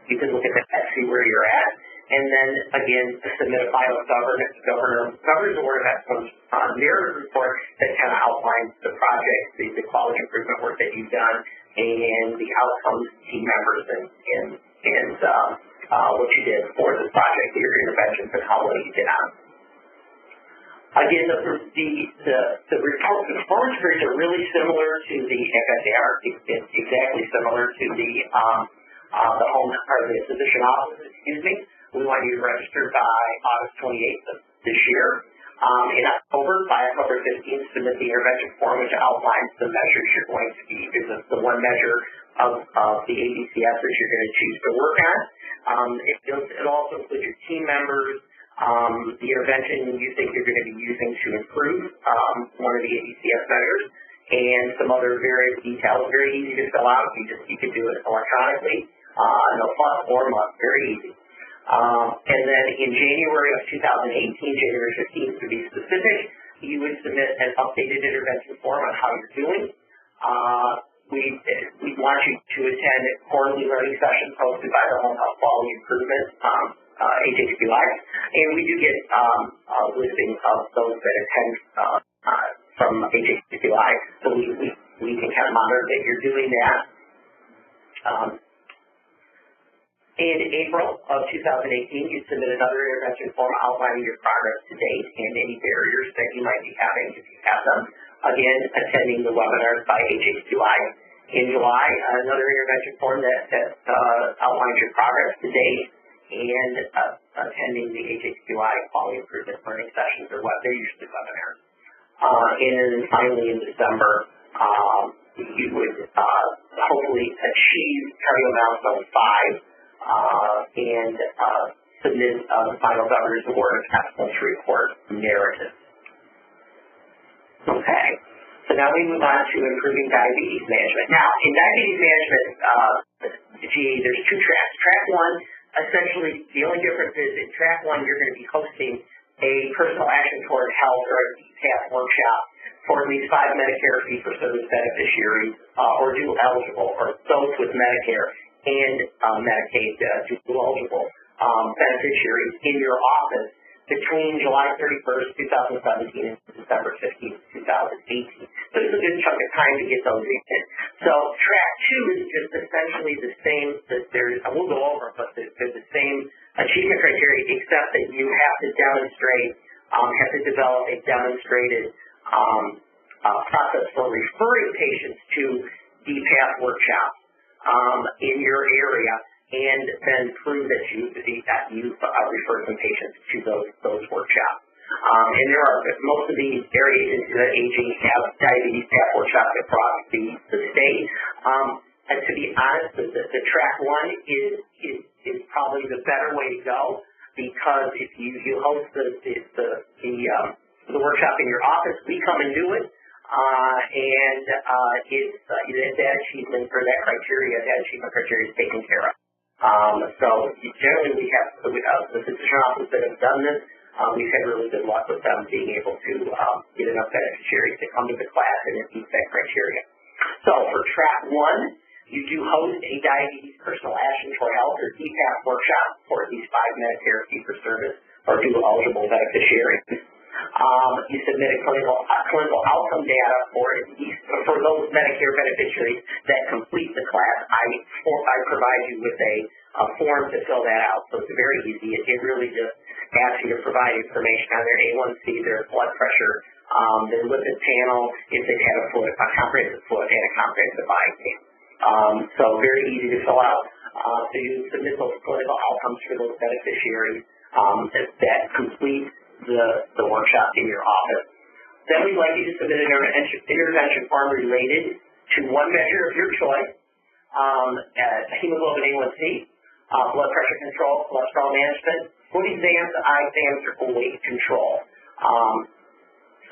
you can look at that, see where you're at. And then, again, submit a final Governor's Award of Excellence narrative report that kind of outlines the project, the quality improvement work that you've done, and the outcomes, team members, and what you did for this project, your interventions, and how well you did on it. Again, the performance periods are really similar to the FSAR. It's exactly similar to the home or the physician office, We want you to register by August 28th of this year. In October, by October 15th, submit the intervention form, which outlines the measures you're going to be, is the one measure of the ABCS that you're going to choose to work on. It'll also include your team members, the intervention you think you're going to be using to improve one of the ABCS measures, and some other various details. Very easy to fill out. You can do it electronically. No fuss or must. Very easy. And then in January of 2018, January 15th to be specific, you would submit an updated intervention form on how you're doing. We want you to attend quarterly learning sessions hosted by the Home Health Quality Improvement, HHQI, and we do get a listing of those that attend from HHQI, so we can kind of monitor that you're doing that. In April of 2018, you submit another intervention form outlining your progress to date and any barriers that you might be having if you have them. Again, attending the webinars by HHQI. In July, another intervention form that outlines your progress to date and attending the HHQI Quality Improvement Learning Sessions, or they're usually webinars. And then finally in December, you would hopefully achieve cardio milestone 5. And submit the final Governor's Award of Excellence report narrative. Okay, so now we move on to improving diabetes management. Now, in diabetes management, there's two tracks. Track 1, essentially, the only difference is in track 1, you're going to be hosting a personal action toward health or a DPAP workshop for at least 5 Medicare fee-for-service beneficiaries or dual eligible, or those with Medicare and Medicaid dual eligible beneficiaries in your office between July 31st, 2017 and December 15th, 2018. So it's a good chunk of time to get those in. So track 2 is just essentially the same, I will go over it, but there's the same achievement criteria, except that you have to demonstrate, have to develop a demonstrated process for referring patients to DPAP workshops in your area, and then prove that you referred some patients to those workshops. And there are, most of the area agencies that aging have diabetes PAP workshops across the state. And to be honest, the track 1 is probably the better way to go, because if you host the workshop in your office, we come and do it. And it's that achievement for that achievement criteria is taken care of. So generally we have the physician office that have done this. We've had really good luck with them being able to get enough beneficiaries to come to the class and meet that criteria. So for track 1, you do host a diabetes personal action toward health or DPAP workshop for at least 5 Medicare fee-for-service or dual eligible beneficiaries. You submit a clinical outcome data for those Medicare beneficiaries that complete the class. I provide you with a form to fill that out, so it's very easy. It really just asks you to provide information on their A1C, their blood pressure, their lipid panel, if they've had a comprehensive fluid and a comprehensive eye exam. So very easy to fill out. So you submit those clinical outcomes for those beneficiaries that complete the workshop in your office. Then we'd like you to submit an intervention form related to one measure of your choice, hemoglobin A1C, blood pressure control, cholesterol management, foot exams, eye exams, or weight control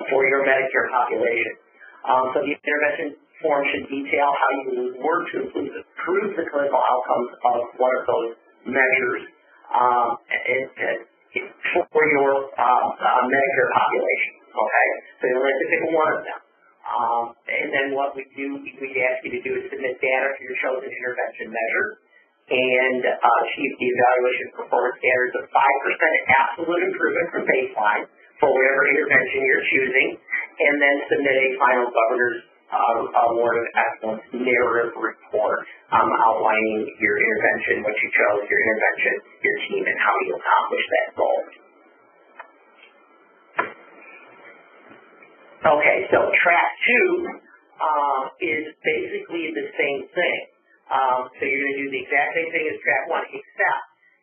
for your Medicare population. So the intervention form should detail how you would work to improve the clinical outcomes of one of those measures for your Medicare population. Okay, so you'll have to pick one of them. And then what we'd ask you to do is submit data for your chosen intervention measure and achieve the evaluation performance standards of 5% absolute improvement from baseline for whatever intervention you're choosing, and then submit a final governor's award of excellence narrative report outlining your intervention, what you chose, your intervention, your team, and how you accomplish that goal. Okay, so track 2 is basically the same thing. So you're going to do the exact same thing as track 1,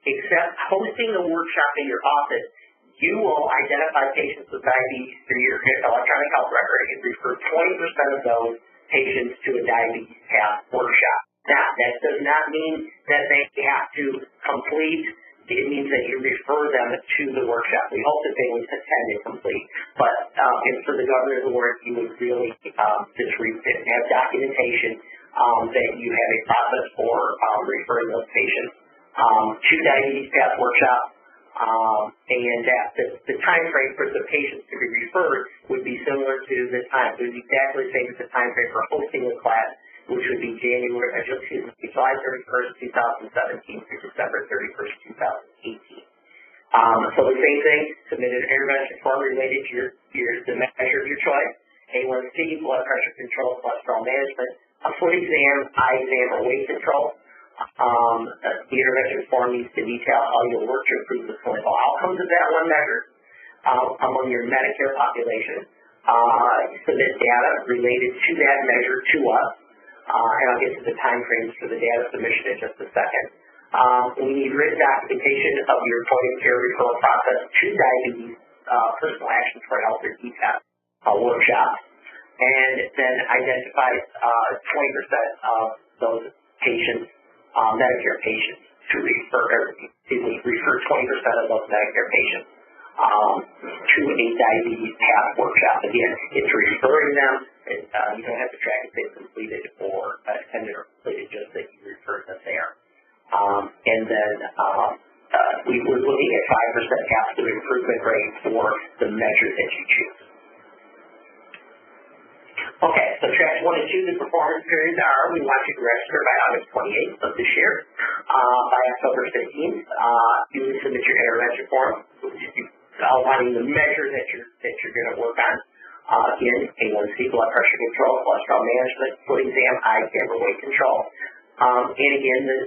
except hosting the workshop in your office. You will identify patients with diabetes through your electronic health record and refer 20% of those patients to a diabetes path workshop. Now, that does not mean that they have to complete. It means that you refer them to the workshop. We hope that they would attend and complete. But for the governor's award, you would really just have documentation that you have a process for referring those patients to diabetes path workshop. And that the time frame for the patients to be referred would be similar to the time. It would be exactly the same as the time frame for hosting the class, which would be July 31st, 2017 through December 31st, 2018. So the same thing, submit an intervention form related to the measure of your choice, A1C, blood pressure control, cholesterol management, a foot exam, eye exam, or weight control. The intervention form needs to detail how you'll work to improve the clinical outcomes of that one measure among your Medicare population. Submit data related to that measure to us, and I'll get to the time frames for the data submission in just a second. We need written documentation of your point-of-care referral process to diabetes personal actions for health or DPAP workshop, and then identify 20% of those patients, Medicare patients, to refer 20% of those Medicare patients to a diabetes path workshop. Again, it's referring them. You don't have to track if they've completed or attended or completed, just that you refer them there. And then we were looking at 5% absolute improvement rate for the measure that you choose. Okay, so tracks 1 and 2, the performance periods are, we want you to register by August 28th of this year. By October 15th, you would submit your intervention form, outlining the measure that you're going to work on. Again, A1C, blood pressure control, cholesterol management, foot exam, eye exam, or weight control. And again, the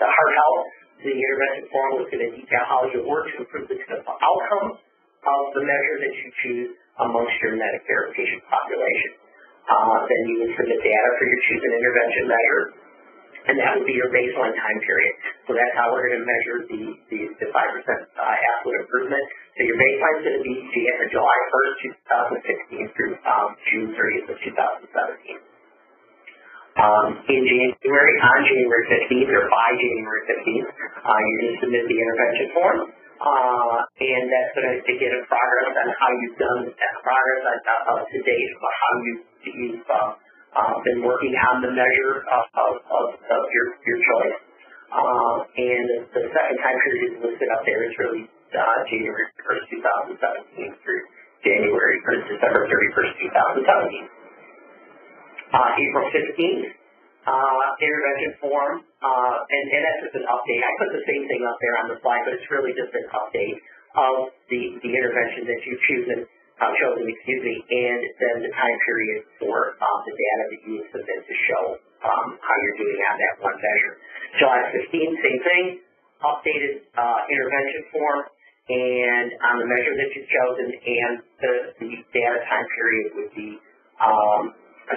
heart health, the intervention form was going to detail how you work to improve the clinical outcomes of the measure that you choose amongst your Medicare patient population. Then you would submit data for your chosen intervention measure, and that would be your baseline time period. So that's how we're going to measure the 5% absolute improvement. So your baseline is going to be July 1st, 2016 through June 30th of 2017. In January, on January 15th or by January 15th, you're going to submit the intervention form, and that's going to get a progress on how you've done progress up to date about how you've been working on the measure of your choice. And the second time period is listed up there is really January 1st, 2017 through December 31st, 2017. April 15th, intervention form, and that's just an update. I put the same thing up there on the slide, but it's really just an update of the intervention that you've chosen, and then the time period for the data that you would submit to show how you're doing on that one measure. July 15th, same thing, updated intervention form, and on the measure that you've chosen, and the data time period would be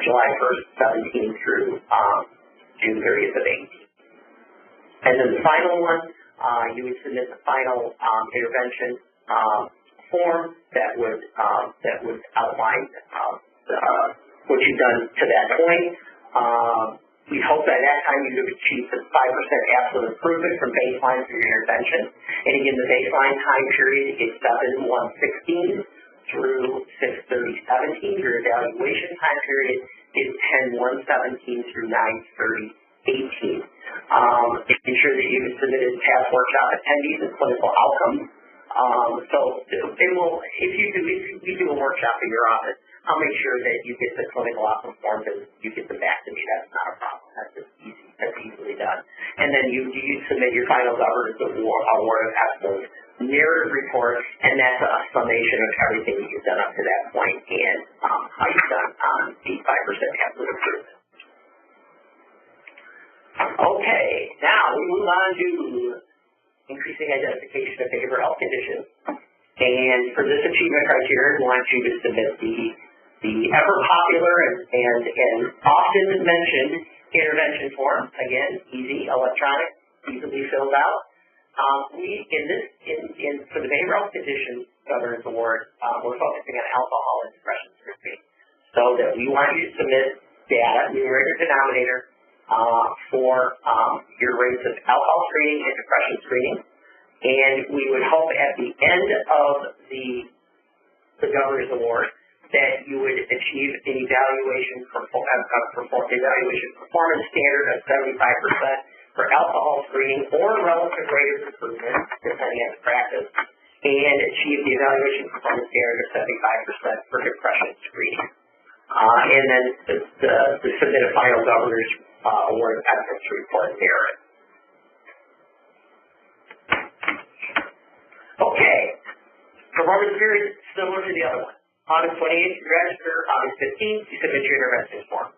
July 1st, 17 through June 30th of 18. And then the final one, you would submit the final intervention form that would outline what you've done to that point. We hope by that time you would achieve the 5% absolute improvement from baseline for your intervention. And again, the baseline time period is 7/1/16 through 6/30/17. Your evaluation time period is 10/1/17 through 9/30/18. Ensure that you've submitted past workshop attendees and clinical outcomes. So it will, if you do a workshop in your office, I'll make sure that you get the clinical outcome forms and you get them back to me. That's not a problem. That's just easy. That's easily done. And then you submit your final governance award of excellence narrative report, and that's a summation of everything that you've done up to that point and how you've done on the 5% absolute improvement. Okay, now we move on to increasing identification of behavioral health conditions. And for this achievement criteria, we want you to submit the ever popular and often mentioned intervention form. Again, easy, electronic, easily filled out. For the behavioral health condition governance award, we're focusing on alcohol and depression screening. So that we want you to submit data, numerator, denominator, for your rates of alcohol screening and depression screening. And we would hope at the end of the governor's award that you would achieve an evaluation performance standard of 75% for alcohol screening or relative rate of improvement, depending on the practice, and achieve the evaluation performance standard of 75% for depression screening. And then the submit a final governor's award of excellence report there. Okay. Performance period is similar to the other one. August 28th, you register. August 15th, you submit your intervention form.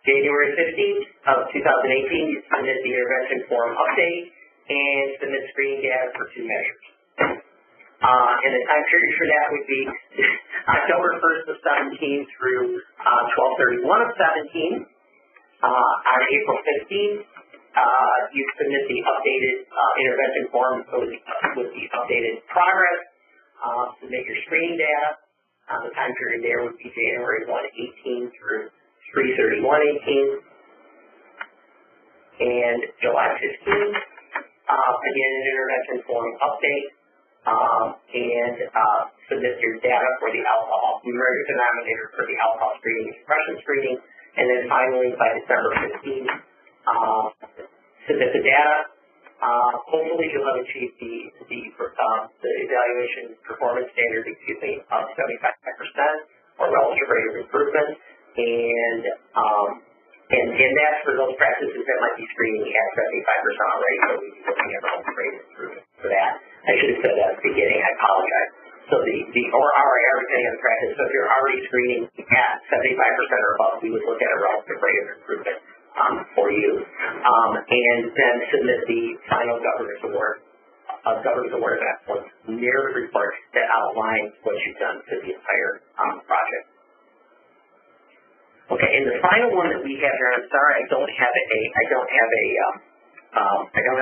January 15th of 2018, you submit the intervention form update and submit screening data for 2 measures. And the time period for that would be October 1st of 17 through 12/31 of 17. On April 15th, you submit the updated intervention form with the updated progress, submit your screening data. The time period there would be January 1/18 through 3/31/18. And July 15th, again, an intervention form update, and submit your data for the alcohol, numerator denominator for the alcohol screening and depression screening. And then finally, by December 15th, submit the data. Hopefully you'll have achieved the evaluation performance standard, of 75% or relative rate of improvement. And that's for those practices that might be screening at 75% already, so we'll be looking at relative rate of improvement for that. I should have said that at the beginning, I apologize. So or already depending on the practice, so if you're already screening at 75% or above, we would look at a relative rate of improvement for you. And then submit the final governor's award of excellence narrative report that outlines what you've done for the entire project. Okay, and the final one that we have here, I'm sorry, I don't have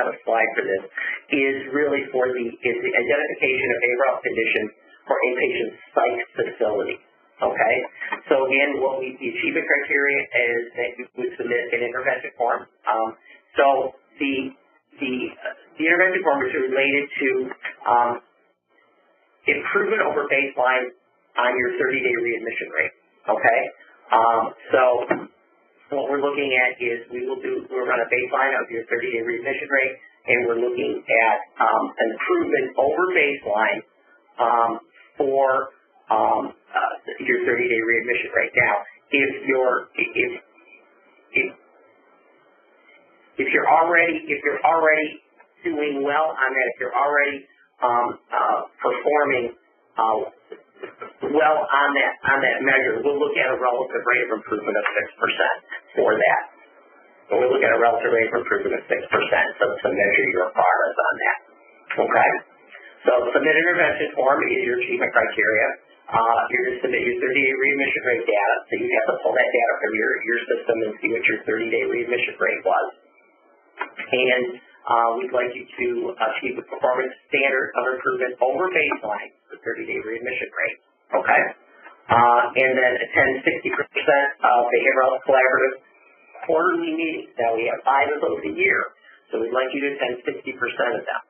a slide for this, is really for the identification of behavioral conditions for inpatient psych facilities. Okay, so again, the achievement criteria is that you would submit an intervention form. So the intervention form is related to improvement over baseline on your 30-day readmission rate. Okay, so what we're looking at is we'll run a baseline of your 30-day readmission rate, and we're looking at an improvement over baseline for your 30-day readmission rate. Now, if you're already doing well on that, if you're already performing well on that measure, we'll look at a relative rate of improvement of 6% for that. So we'll look at a relative rate of improvement of 6% to measure your progress on that. Okay? So submit intervention form is your achievement criteria. You're going to submit your 30-day readmission rate data, so you have to pull that data from your system and see what your 30-day readmission rate was. And we'd like you to achieve a performance standard of improvement over baseline for 30-day readmission rate. Okay? And then attend 60% of behavioral health collaborative quarterly meetings. Now we have 5 of those a year, so we'd like you to attend 60% of them.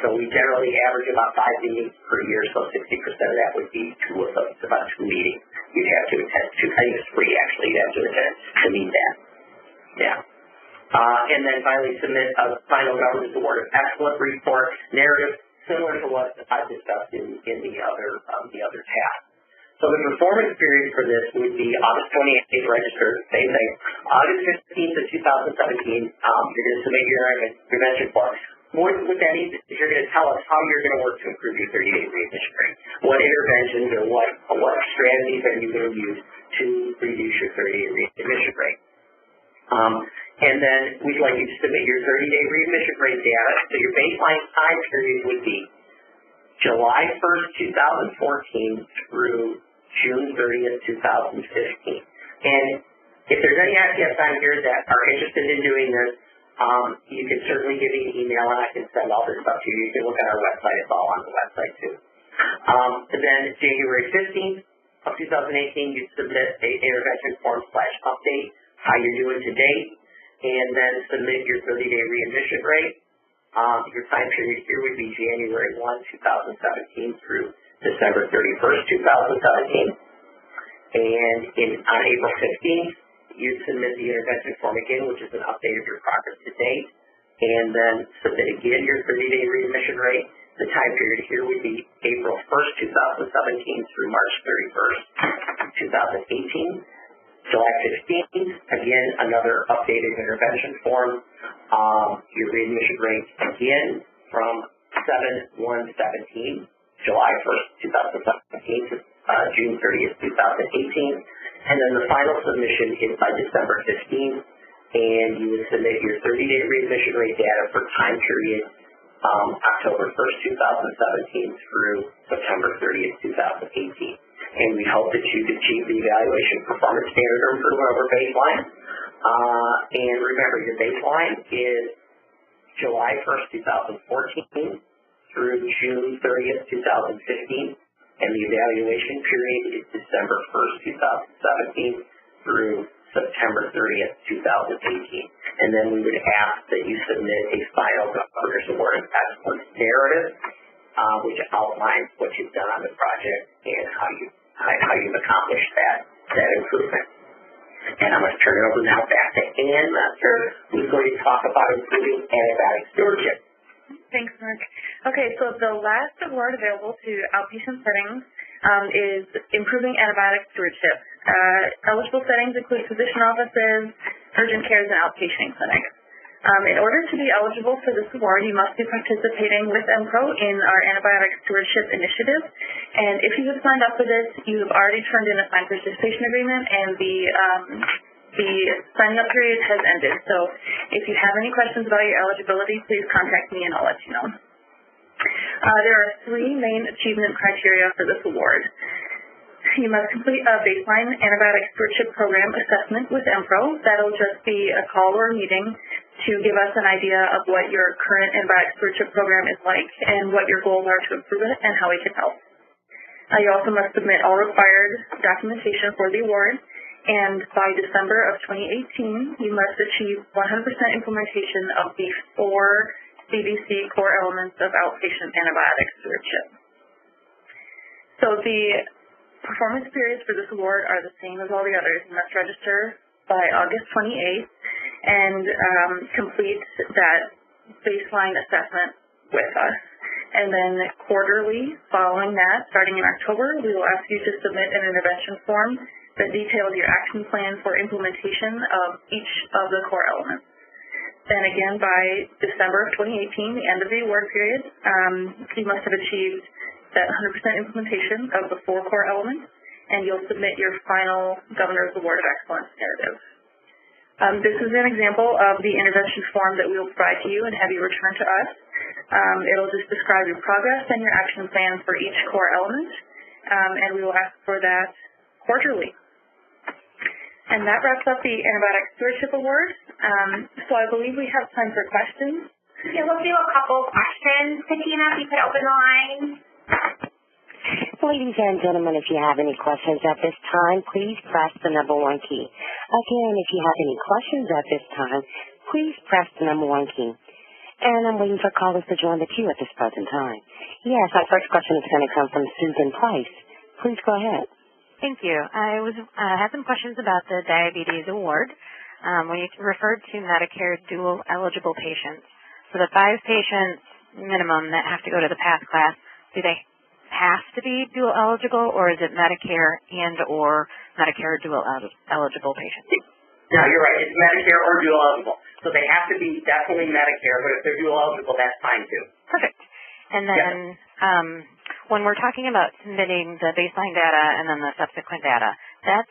So we generally average about 5 meetings per year, so 60% of that would be 2 of those, about 2 meetings. You'd have to attend 2. I think it's free, actually. You'd have to attend to meet that. Yeah. And then finally submit a final governance award of excellent report narrative, similar to what I discussed in the other tab. So the performance period for this would be August 28th registered, same thing. August 15th of 2017, you're going to submit your intervention form. What that means is you're going to tell us how you're going to work to improve your 30-day readmission rate. What interventions or what strategies are you going to use to reduce your 30-day readmission rate? And then we'd like you to submit your 30-day readmission rate data. So your baseline time period would be July 1st, 2014 through June 30th, 2015. And if there's any ICS on here that are interested in doing this, you can certainly give me an email and I can send all this stuff to you. You can look at our website. It's all on the website too. And then January 15th of 2018, you submit a intervention form / update, how you're doing to date, and then submit your 30-day readmission rate. Your time period here would be January 1, 2017 through December 31st, 2017. And on April 15th, you submit the intervention form again, which is an update of your progress to date, and then submit again your 30-day readmission rate. The time period here would be April 1st, 2017 through March 31st, 2018. July 15th, again, another updated intervention form. Your readmission rate again from 7/1/17, July 1st, 2017 to June 30th, 2018. And then the final submission is by December 15th, and you would submit your 30-day readmission rate data for time period October 1st, 2017 through September 30th, 2018. And we hope that you achieve the evaluation performance standard or improvement over baseline. And remember, your baseline is July 1st, 2014 through June 30th, 2015. And the evaluation period is December 1st, 2017 through September 30th, 2018. And then we would ask that you submit a final Governor's Award of Excellence narrative, which outlines what you've done on the project and how you've accomplished that improvement. And I'm going to turn it over now back to Ann Lester, who's going to talk about improving antibiotic stewardship. Thanks, Mark. Okay, so the last award available to outpatient settings is improving antibiotic stewardship. Eligible settings include physician offices, urgent cares, and outpatient clinics. In order to be eligible for this award, you must be participating with EMPRO in our antibiotic stewardship initiative. And if you have signed up for this, you have already turned in a signed participation agreement, and the sign-up period has ended. So if you have any questions about your eligibility, please contact me and I'll let you know. There are 3 main achievement criteria for this award. You must complete a baseline antibiotic stewardship program assessment with EMPRO. That'll just be a call or a meeting to give us an idea of what your current antibiotic stewardship program is like and what your goals are to improve it and how we can help. You also must submit all required documentation for the award, and by December of 2018, you must achieve 100% implementation of the 4 CDC core elements of outpatient antibiotic stewardship. So the performance periods for this award are the same as all the others. You must register by August 28th and complete that baseline assessment with us. And then quarterly, following that, starting in October, we will ask you to submit an intervention form that details your action plan for implementation of each of the core elements. Then again, by December of 2018, the end of the award period, you must have achieved that 100% implementation of the 4 core elements, and you'll submit your final Governor's Award of Excellence narrative. This is an example of the intervention form that we will provide to you and have you return to us. It'll just describe your progress and your action plan for each core element, and we will ask for that quarterly. And that wraps up the Antibiotic Stewardship Award. So I believe we have time for questions. Yeah, we'll do a couple questions. Katina, if you could open the line. Ladies and gentlemen, if you have any questions at this time, please press the number 1 key. Again, if you have any questions at this time, please press the number 1 key. And I'm waiting for callers to join the queue at this present time. Yes, our first question is going to come from Susan Price. Please go ahead. Thank you. I had some questions about the Diabetes Award. When you referred to Medicare dual eligible patients, so the 5 patients minimum that have to go to the PATH class, do they have to be dual eligible, or is it Medicare and or Medicare dual eligible patients? No, you're right. It's Medicare or dual eligible. So they have to be definitely Medicare, but if they're dual eligible, that's fine too. Perfect. And then when we're talking about submitting the baseline data and then the subsequent data, that's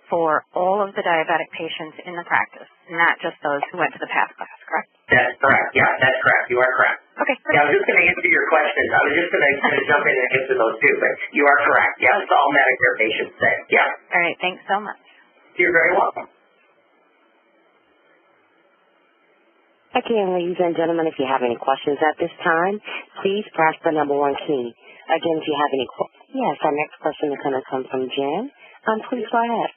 for all of the diabetic patients in the practice, not just those who went to the PATH class, correct? That's correct. Yeah, that's correct. You are correct. Okay. Yeah, I was just going to answer your questions. I was just going to jump in and answer those too, but you are correct. Yeah, it's all Medicare patients then. Yeah. All right. Thanks so much. You're very welcome. Again, ladies and gentlemen, if you have any questions at this time, please press the number 1 key. Again, if you have any yes, our next question is going to come from Jen. Please go ahead.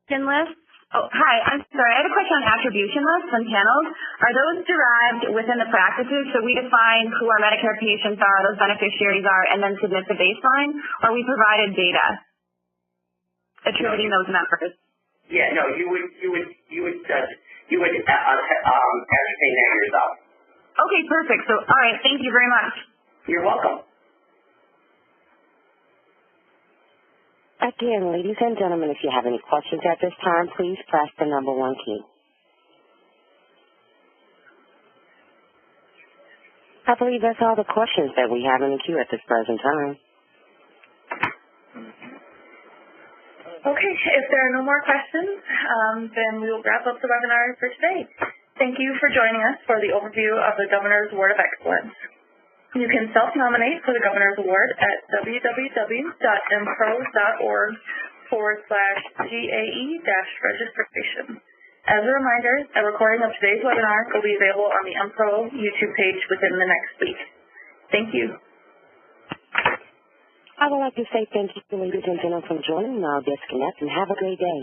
Jen lists? Oh, hi. I'm sorry. I had a question on attribution lists and panels. Are those derived within the practices? So we define who our Medicare patients are, those beneficiaries are, and then submit the baseline? Or we provided data attributing those members? Yeah, no, you would ascertain that yourself. Okay, perfect. So, all right, thank you very much. You're welcome. Again, ladies and gentlemen, if you have any questions at this time, please press the number 1 key. I believe that's all the questions that we have in the queue at this present time. Okay, if there are no more questions, then we will wrap up the webinar for today. Thank you for joining us for the overview of the Governor's Award of Excellence. You can self-nominate for the Governor's Award at www.mpro.org/GAE-registration. As a reminder, a recording of today's webinar will be available on the MPRO YouTube page within the next week. Thank you. I would like to say thank you, ladies and gentlemen, for joining. Now disconnect and have a great day.